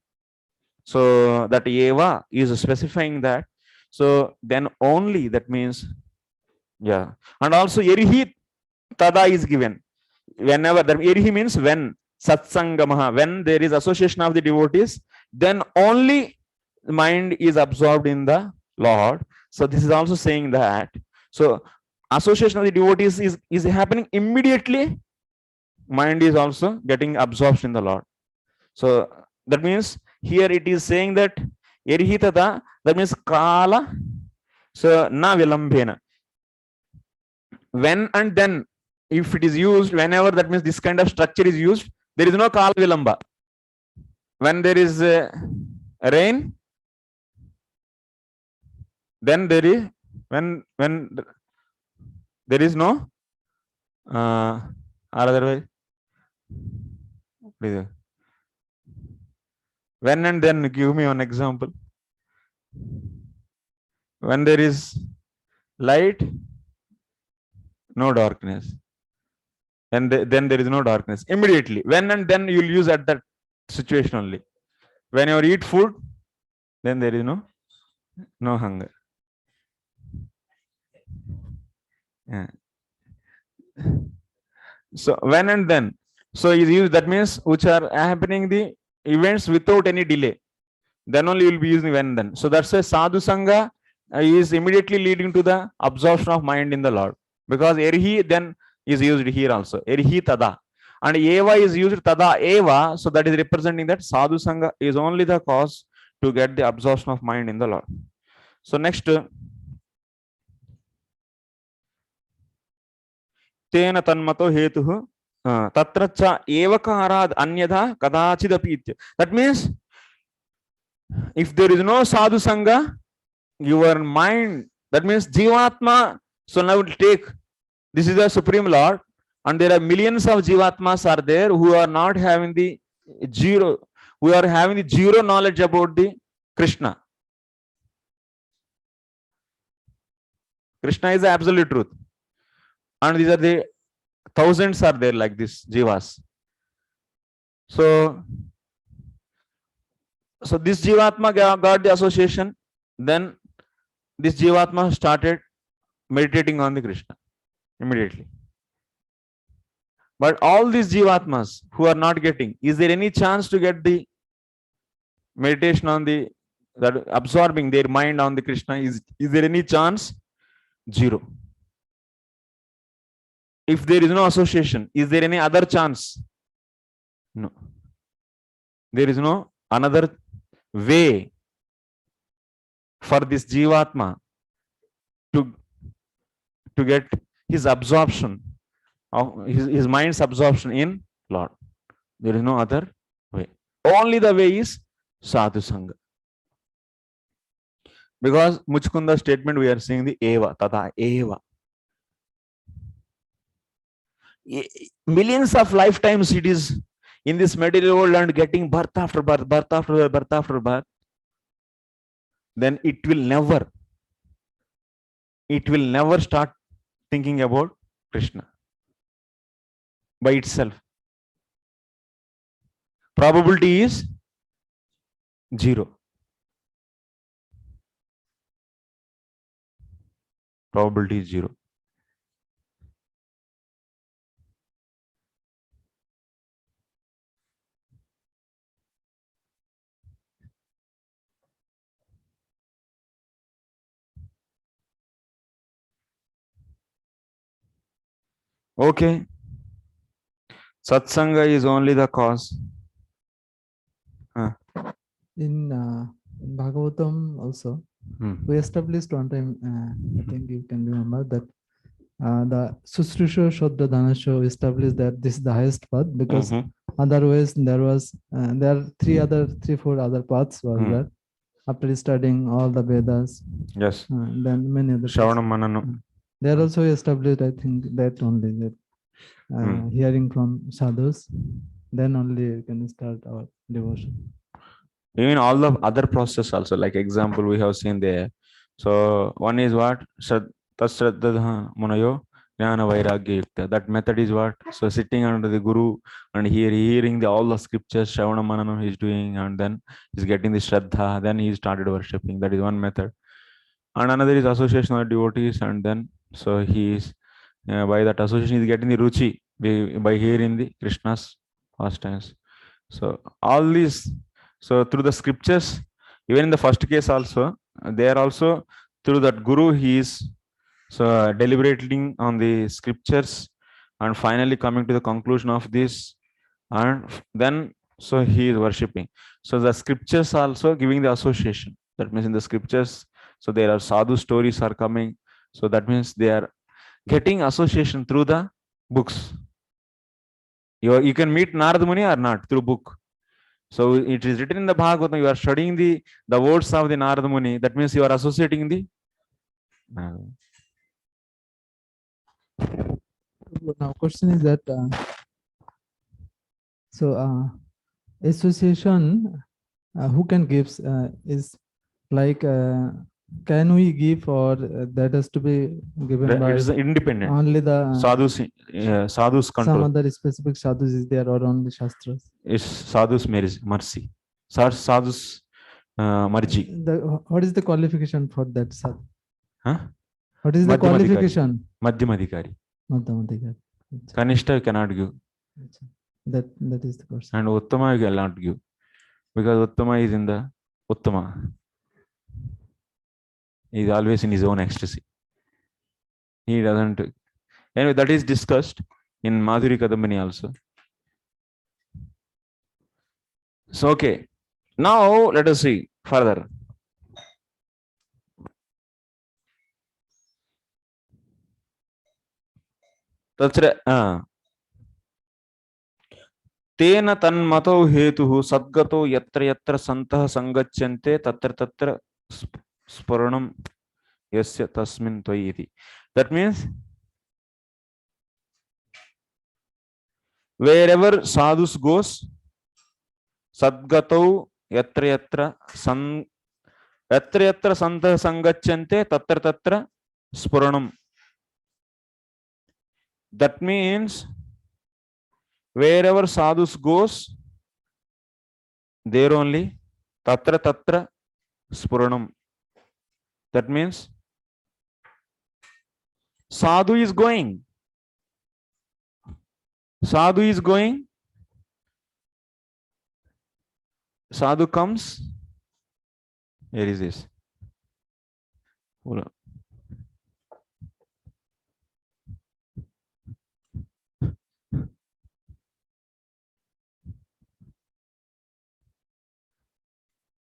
So that eva is specifying that. So then only, that means, yeah. And also Yerihi Tada is given. Whenever, that Yerihi means when, Satsangamaha, when there is association of the devotees, then only the mind is absorbed in the Lord. So this is also saying that. So association of the devotees is happening immediately. Mind is also getting absorbed in the Lord. So that means here it is saying that Yerihi Tada, that means Kala. So na vilambena. When and then, if it is used, whenever, that means this kind of structure is used, there is no kala vilamba. When there is rain, then there is, when there is no or otherwise, when and then, give me one example. When there is light, no darkness. And then there is no darkness. Immediately. When and then you will use at that situation only. When you eat food, then there is no hunger. Yeah. So when and then. So is used, that means which are happening the events without any delay. Then only you will be using when and then. So that's why Sadhu Sangha is immediately leading to the absorption of mind in the Lord. Because Erihi then is used here also. Erihi Tada. And Eva is used Tada Eva. So that is representing that Sadhu Sangha is only the cause to get the absorption of mind in the Lord. So next. Tena tanmato hetuhu tatracha evakarad anyadha kadachidapi. That means if there is no Sadhu Sangha, your mind, that means Jivatma, so now we'll take, this is the Supreme Lord, and there are millions of Jivatmas are there who are not having the zero, who are having the zero knowledge about the Krishna. Krishna is the absolute truth. And these are the thousands are there like this Jivas. So this Jivatma got the association, then this Jivatma started meditating on the Krishna immediately. But all these Jivatmas who are not getting, is there any chance to get the meditation on that absorbing their mind on the Krishna, is there any chance? Zero. If there is no association, is there any other chance? No. There is no another way for this Jivatma to get his absorption, of his mind's absorption in Lord. There is no other way. Only the way is Sadhu Sangha. Because Muchkunda statement, we are seeing the Eva, Tata Eva. Millions of lifetimes it is in this material world and getting birth after birth, birth after birth, birth after birth, then it will never start thinking about Krishna by itself. Probability is 0. Probability is 0. Okay. Satsanga is only the cause. In Bhagavatam also, we established one time, I think you can remember that the Susrusha Shodra Dhanasho established that this is the highest path, because otherwise there are 3-4 other paths was there. After studying all the Vedas, Yes. then many other Shravana Manana. they are also established, I think, that only that hearing from sadhus, then only you can start our devotion. Even all the other process also, like example we have seen there. So one is what? Tasraddha Munayo Jnana Vairagya Yukta. That method is what? So sitting under the Guru and hearing all the scriptures, Shravana Manana he is doing, and then he's getting the Shraddha, then he started worshipping. That is one method. And another is association of devotees, and then so he is by that association he is getting the Ruchi by hearing the Krishna's pastimes. So all these, so through the scriptures, even in the first case also, they are also through that Guru, he is so deliberating on the scriptures and finally coming to the conclusion of this, and then so he is worshipping. So the scriptures also giving the association. That means in the scriptures, so there are sadhu stories are coming. So that means they are getting association through the books. You can meet Narad Muni or not through book. So it is written in the Bhagavatam, you are studying the words of the Narad Muni. That means you are associating the. Now question is that, association, who can give, is like, can we give, or that has to be given by? It is independent. Only the sadhus control. Some other specific sadhus is there, or only shastras? Is sadhus mercy. Sadhus marji. What is the qualification for that sadhu? Huh? What is the qualification? Madhyamadhikari. Madhyamadhikari. Kanishta you cannot give. That is the person. And Uttama you cannot give. Because Uttama is in the Uttama. He is always in his own ecstasy. He doesn't. Anyway, that is discussed in Madhuri Kadambini also. So, okay. Now, let us see further. Tena tanmato hetuhu sadgato yatra yatra santah sangachyante tatra tatra sparanam yasya tasmin tvayiti. That means wherever sadhus goes, sadgato yatra yatra santah sangachyante tatra tatra sparanam. That means wherever sadhus goes, there only tatra tatra spuranam. That means sadhu is going. Sadhu is going. sadhu comes, here is this.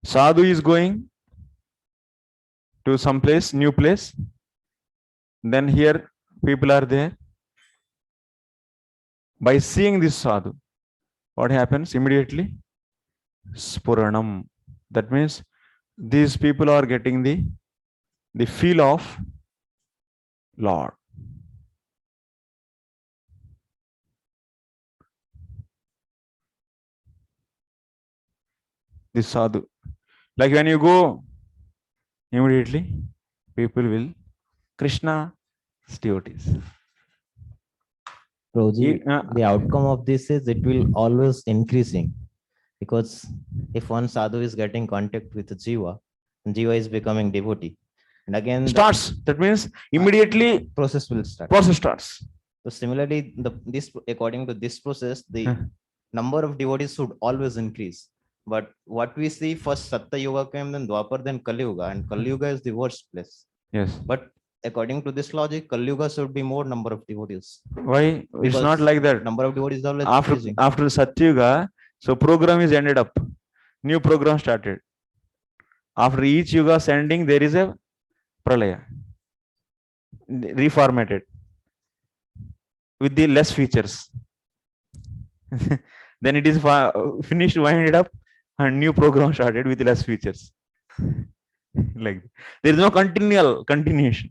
Sadhu is going to some place, new place. Then here people are there. By seeing this sadhu, what happens immediately? Spuranam. That means these people are getting the feel of Lord. This sadhu. Like when you go, immediately people will Krishna devotees. Prabhuji, the outcome of this is it will always increasing, because if one sadhu is getting contact with Jiva, Jiva is becoming devotee, and again starts. That means immediately process will start. Process starts. So similarly, this according to this process, the number of devotees should always increase. But what we see, first Satya Yuga came, then Dwapar, then Kali Yuga, and Kali Yuga is the worst place. Yes. But according to this logic, Kali Yuga should be more number of devotees. Why? It's not like that. Number of devotees always after Satya Yuga, so program is ended up. New program started. After each yuga ending, there is a pralaya, reformatted with the less features. Then it is finished, winded up, and new program started with less features. Like there is no continuation.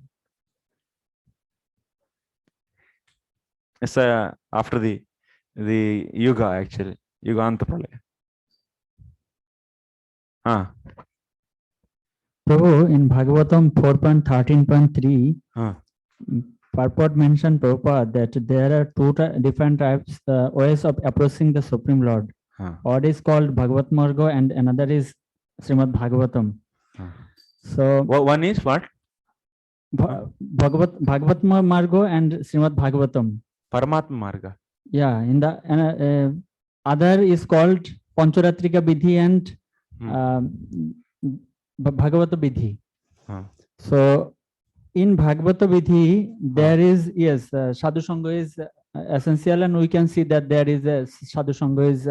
It's after the yuga, actually yuganta pralaya. Prabhu, in Bhagavatam 4.13.3, purport mentioned Prabhupada that there are two different types ways of approaching the Supreme Lord. One is called Bhagavat Marga and another is Srimad Bhagavatam. So one is what? Bhagavat Marga and Srimad Bhagavatam. Paramatma Marga. Yeah, in the other is called Pancharatrika Vidhi and Bhagavata Vidhi. So in Bhagavata Vidhi, there is, yes, Sadhu Sangha is essential, and we can see that there is a Sadhu Sangha is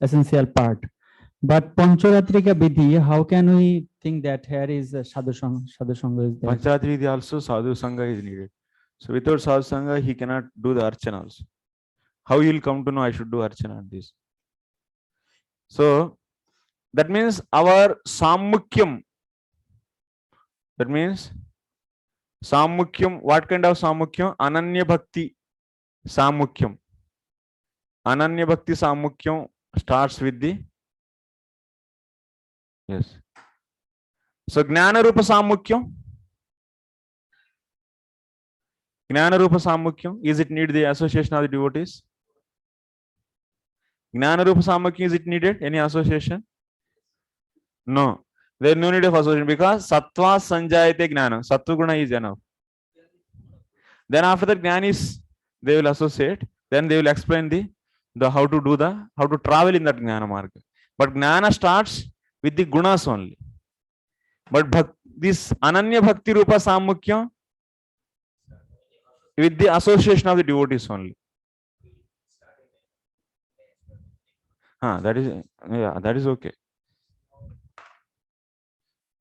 essential part. But Pancharatrika Vidhi, how can we think that here is Sadhu Sangha is there? Pancharatrika Vidhi also Sadhu Sangha is needed. So without Sadhu Sangha, he cannot do the Archana also. How he will come to know I should do Archana and this? So that means our Samukyam. That means Samukyam, what kind of Samukyam? Ananya Bhakti Samukyam. Ananya Bhakti Samukyam starts with the, yes. So Jnana Rupa Samukyam. Jnana Rupa Samukyam, is it need the association of the devotees? Jnana Rupa Samukyam, is it needed? Any association? No. There is no need of association because Sattva Sanjayate Jnana. Sattva Guna is enough. Then after that Jnana is, they will associate. Then they will explain the how to travel in that Jnana Marga. But Jnana starts with the Gunas only. But this Ananya Bhakti Rupa Samukyam with the association of the devotees only. That is okay.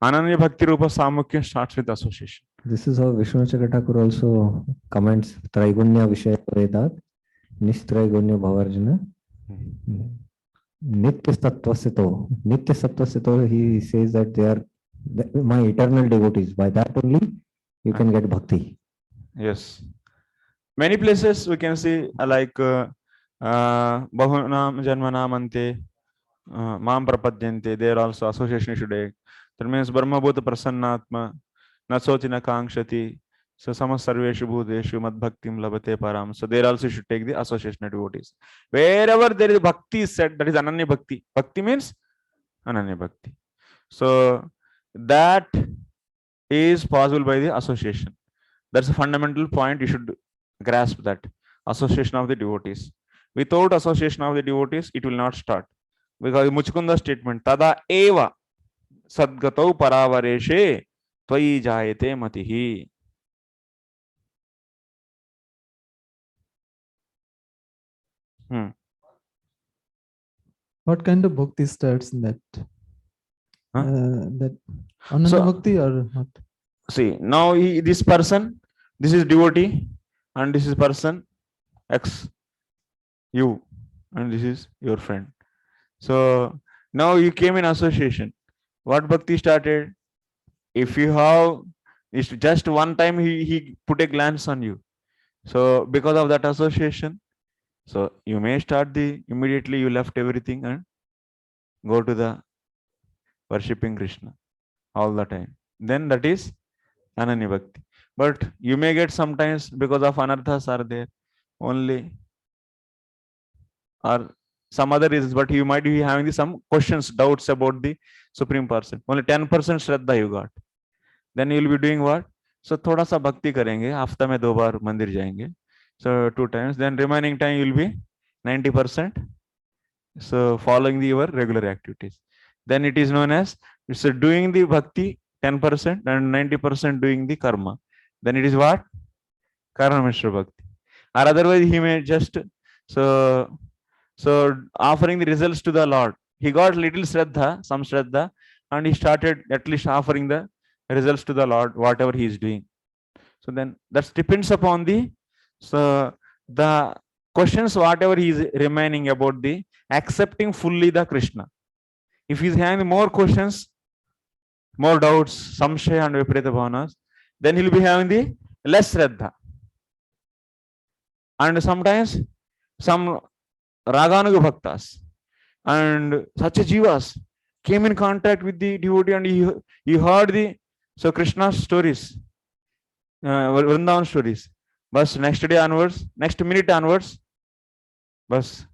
Ananya Bhakti Rupa Samukyam starts with association. This is how Vishwanath Thakur also comments Traigunya Vishaya Vedat, Nistrigunya Bhavarjana, Nitya Sattvasito. Nitya Sattvasito, he says that they are my eternal devotees. By that only you can get bhakti. Yes. Many places we can see like Bahunam Janmanam Ante, Mam Prapadyante, there also association should take. That means Brahma Bhuta Prasannatma, Nasotina Kankshati, so Sama Sarveshu Bhuteshu Mad Bhaktim Labate Param. So there also should take the association of devotees. Wherever there is bhakti said, that is Ananya Bhakti. Bhakti means Ananya Bhakti. So that is possible by the association. That's a fundamental point. You should grasp that association of the devotees. Without association of the devotees, it will not start. because Muchkunda statement, Tada eva sadgatau paravareshe tvayi jayate matihi. What kind of bhakti starts in that? Huh? That Ananda Bhakti or what? See, now this person, this is devotee, and this is person X, you, and this is your friend. So now you came in association. What bhakti started? If you have, it's just one time he put a glance on you. So because of that association, so you may start immediately you left everything and go to the worshipping Krishna all the time. Then that is Ananya Bhakti. But you may get sometimes because of anarthas are there only, or some other reasons, but you might be having some questions, doubts about the Supreme Person. Only 10% Shraddha you got. Then you will be doing what? So thoda sa bhakti karenge, hafta mein 2 baar mandir jayenge. So 2 times, then remaining time you will be 90%. So following your regular activities. Then it is known as, it's doing the bhakti 10% and 90% doing the karma. Then it is what? Karma Mishra Bhakti. Or otherwise he may just, so offering the results to the Lord. He got little Shraddha, some Shraddha, and he started at least offering the results to the Lord, whatever he is doing. So then that depends upon the questions, whatever he is remaining about the accepting fully the Krishna. If he is having more questions, more doubts, samshaya and viparita bhavanas, then he will be having the less Shraddha. And sometimes some Raganuga Bhaktas and such jivas came in contact with the devotee and he heard the Krishna's stories, Vrindavan stories. But next day onwards, next minute onwards, bas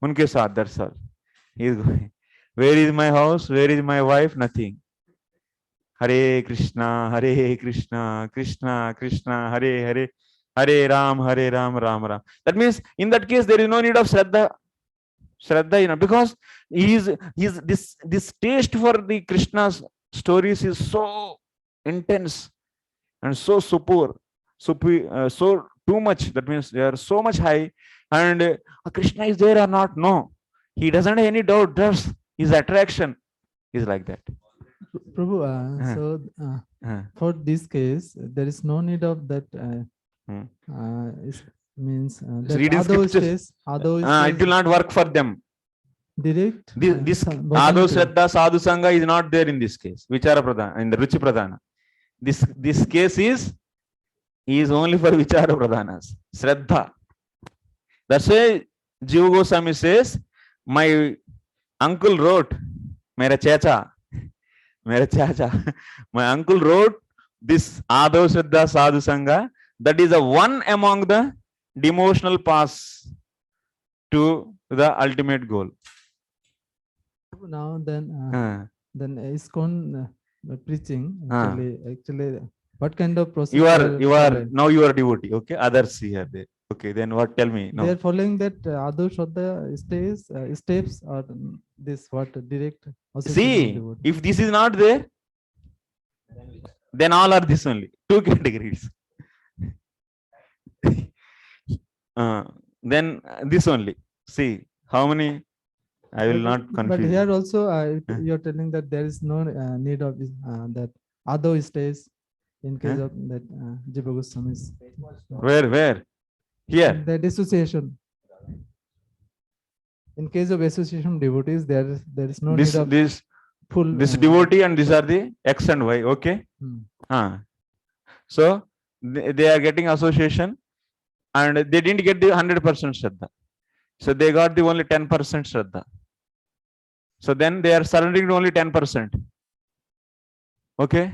unke saath, that's all. He is going. Where is my house? Where is my wife? Nothing. Hare Krishna, Krishna Krishna, Hare Hare, Hare Ram, Ram Ram. That means in that case there is no need of Shraddha, because this taste for the Krishna's stories is so intense and so so too much. That means they are so much high, and Krishna is there or not? No, he doesn't have any doubt. Just his attraction is like that. Prabhu, for this case, there is no need of that. Means that it will not work for them. Direct. This Ado Shraddha Sadhu Sangha is not there in this case. Vichara Pradhana, in the Ruchi Pradhana. This case is only for Vichara Pradhanas. Shraddha. That's why Jiva Goswami says, my uncle wrote, my uncle wrote this Ado Shraddha Sadhu Sangha. That is the one among the devotional paths to the ultimate goal. Now then ISKCON preaching actually what kind of process you are now you are devotee, okay? Others here there. Okay, then what? Tell me. No. They are following that Ado Shraddha steps or this what direct. See, if this is not there, then all are this only. 2 categories. Then this only. See how many. I will not confuse. But here also you are telling that there is no need of that Ado stays in case of that Jiva Goswami's. Where? Here. That association. In case of association devotees, there is no need of this devotee, and these are the X and Y. Okay. So they are getting association, and they didn't get the 100% Shraddha. So they got the only 10% Shraddha. So then they are surrendering only 10%. Okay.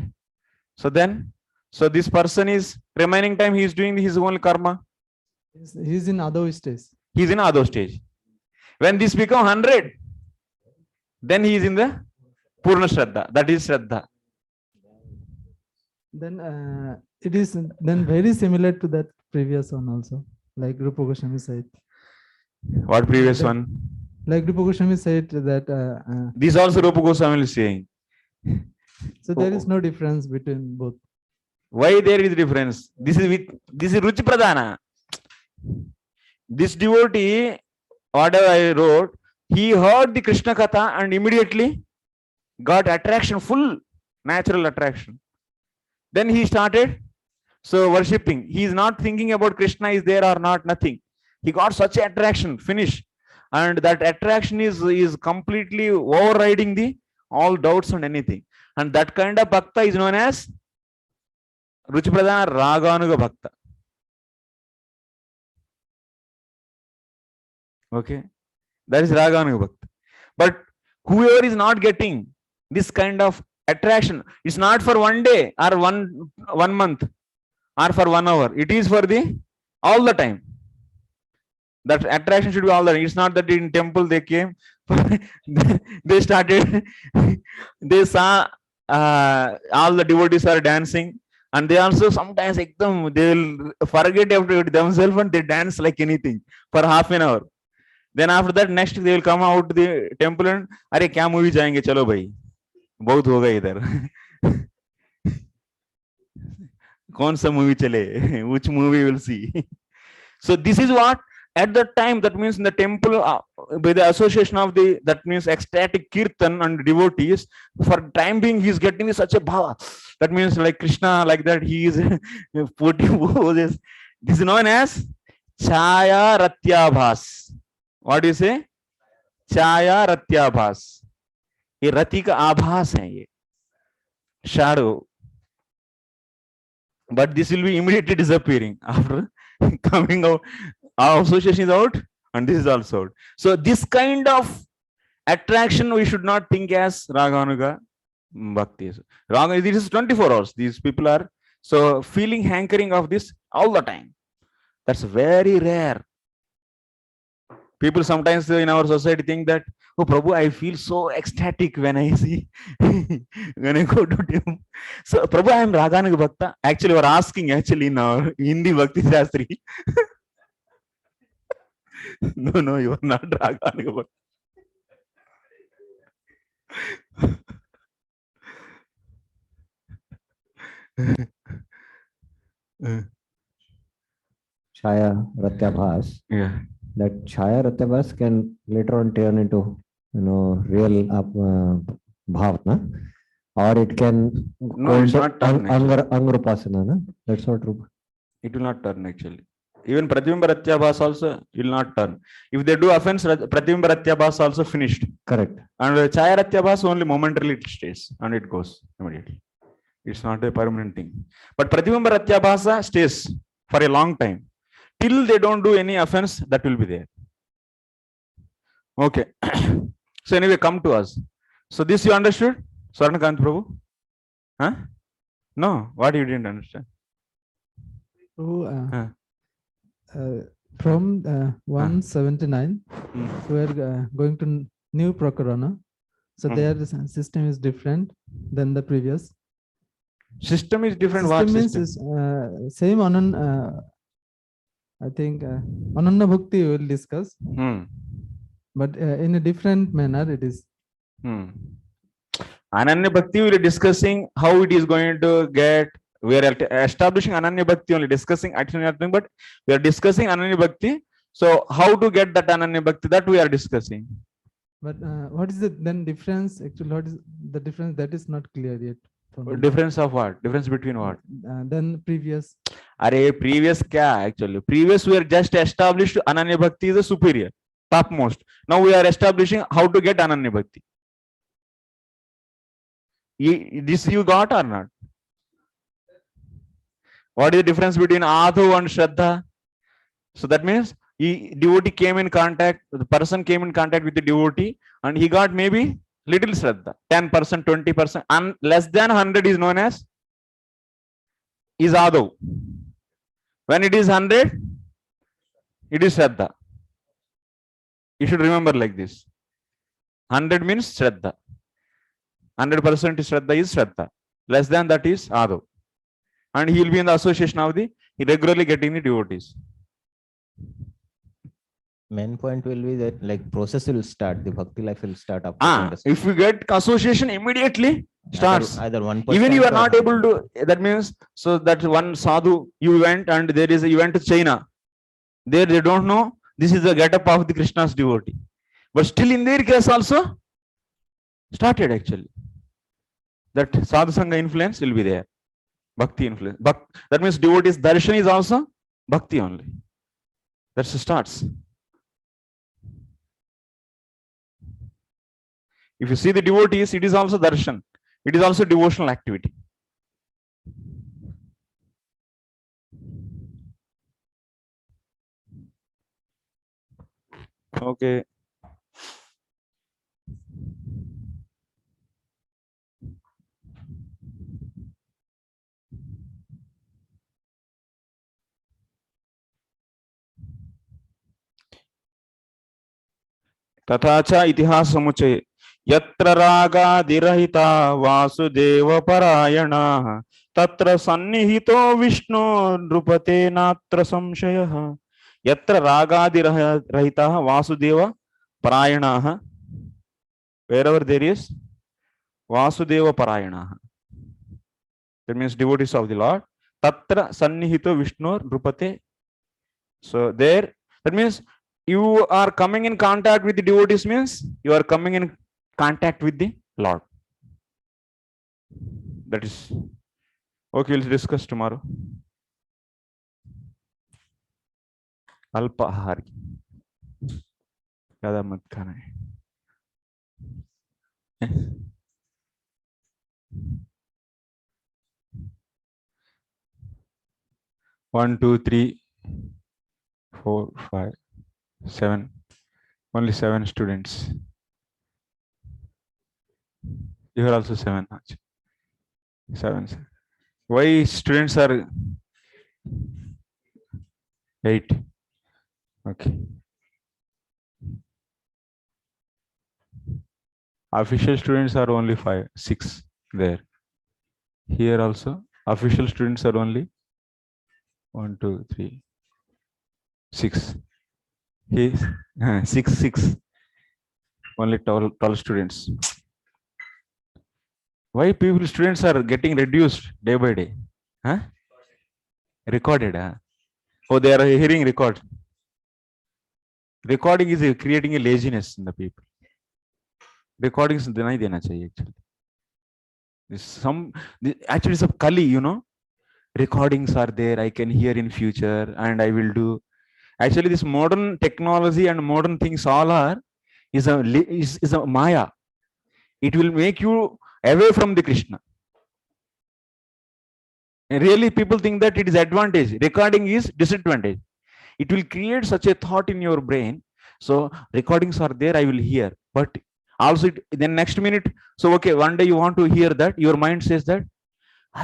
So this person is remaining time he is doing his own karma. He is in Ado stage. He is in Ado stage. When this become 100, then he is in the Purna Shraddha. That is Shraddha. Then it is then very similar to that previous one also, like Rupa Goswami said. What previous one? Like Rupa Goswami said that. This also Rupa Goswami is saying. So there is no difference between both. Why there is difference? This is Ruchi Pradhana. This devotee, whatever I wrote, he heard the Krishna Katha and immediately got attraction, full natural attraction. Then he started worshipping. He is not thinking about Krishna is there or not, nothing. He got such attraction, finish. And that attraction is completely overriding all doubts and anything. And that kind of bhakta is known as Ruchi Pradhana Raganuga Bhakta. Okay, that is Raganuga Bhakta. But whoever is not getting this kind of attraction, it's not for one day or one month or for 1 hour. It is for all the time. That attraction should be all the time. It's not that in temple they came, they started, they saw all the devotees are dancing, and they also sometimes they will forget about themselves and they dance like anything for half an hour. Then after that, next they will come out to the temple and अरे क्या movie जाएंगे चलो भाई बहुत हो गए इधर कौन सा movie चले which movie will see. So this is what at that time, that means in the temple by the association of that means ecstatic kirtan and devotees, for time being he is getting such a bhava. That means like Krishna, like that he is putting poses. This is known as Chaya Ratyabhas. What do you say? Chaya Ratyabhas. ये रति का आभास है ये shadow. But this will be immediately disappearing after coming out. Our association is out and this is also out. So this kind of attraction we should not think as Raganuga Bhakti. Raga, this is 24 hours. These people are so feeling hankering of this all the time. That's very rare. People sometimes in our society think that, oh Prabhu, I feel so ecstatic when I see, when I go to him. So Prabhu, I am Raganuga Bhakta. Actually, we're asking in our Hindi Bhakti Shastri. No, you are not Raganuga Bhakta. Chaya Ratyabhas. Yeah. That Chaya Ratyabhas can later on turn into real bhavna, or it can No, it's not turn. Angrupasana. No? That's not true. It will not turn actually. Even Pratibimba Ratyabhas also will not turn. If they do offense, Pratibimba Ratyabhas also finished. Correct. And Chaya Ratyabhas only momentarily it stays and it goes immediately. It's not a permanent thing. But Pratibimba Ratyabhasa stays for a long time. Till they don't do any offense, that will be there. Okay. So anyway, come to us. So this you understood? Swarnakant Prabhu? Huh? No, what you didn't understand? From 179, we are going to new Prakarana. So their system is different than the previous. System is different. System What means system? is same I think Ananya Bhakti we will discuss, but in a different manner it is. Ananya Bhakti we will be discussing how it is going to get. We are establishing Ananya Bhakti only, discussing actually nothing, but we are discussing Ananya Bhakti. So how to get that Ananya Bhakti, that we are discussing. But what is the then difference? Actually, what is the difference? That is not clear yet. Difference of what? Difference between what? Then previous. Previous kya actually? Previous we are just established Ananya Bhakti is the superior, topmost. Now we are establishing how to get Ananya Bhakti. This you got or not? What is the difference between Adhu and Shraddha? So that means devotee came in contact, the person came in contact with the devotee and he got maybe little Shraddha, 10%, 20%, and less than 100 is known as is Adhu. When it is 100, it is Shraddha. You should remember like this. 100 means Shraddha. 100% Shraddha is Shraddha. Less than that is Adhu. And he will be in the association of he regularly getting the devotees. main point will be that like process will start, the bhakti life will start after understanding. If you get association, immediately starts. Either 1% Even you are or not able to, that means, so that one sadhu, you went and you went to China. There they don't know, this is the get-up of the Krishna's devotee. But still in their case also, started actually. That sadhu sangha influence will be there. Bhakti influence. That means devotees darshan is also bhakti only. That starts. If you see the devotees, it is also darshan. It is also devotional activity. Okay. तथा च इतिहास समुच्चये यत्र रागादिरहिता वासुदेव परायणाः तत्र सन्निहितो विष्णु नृपते नात्र संशयः. यत्र रागादिरहिताः Vasudev परायणाः, wherever there is Vasudeva Parayanaha, that means devotees of the Lord. Tatra Sannihito Vishnu Rupate. So there, that means you are coming in contact with the devotees, means you are coming in contact with the Lord. That is okay. We'll discuss tomorrow. Alpahari. Zyada mat khana hai. 1, 2, 3, 4, 5, 7. Only 7 students. You are also 7. 7. Why students are 8? Okay. Official students are only 5, 6 there. Here also official students are only 1, 2, 3, 6. Here 6. Only 12 students. Why students are getting reduced day by day? Huh? Recorded. Huh? Oh, they are hearing record. Recording is creating a laziness in the people. Recordings deny dena chahiye actually. Actually some Kali, you know. Recordings are there. I can hear in future and I will do. Actually, this modern technology and modern things all are is a Maya. It will make you away from the Krishna. And really, people think that it is advantage. Recording is disadvantage. It will create such a thought in your brain. So recordings are there, I will hear. But also then next minute, so okay, one day you want to hear that, your mind says that,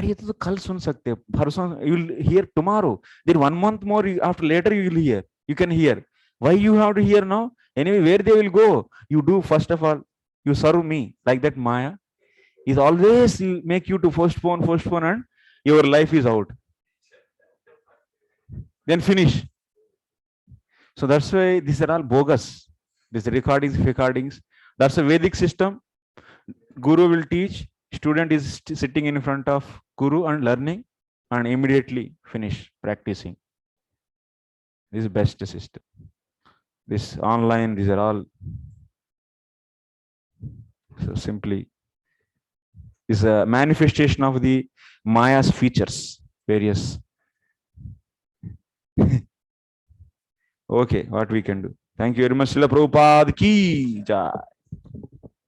you will hear tomorrow. Then 1 month more, after later you will hear. You can hear. Why you have to hear now? Anyway, where they will go? You do, first of all, you serve me. Like that Maya is always make you to postpone and your life is out. Then finish. So that's why these are all bogus. These recordings. That's a Vedic system. Guru will teach. Student is sitting in front of Guru and learning and immediately finish practicing. This is best system. This online, these are all so simply is a manifestation of the Maya's features, various. Okay, what we can do. Thank you very much. Srila Prabhupada ki jai.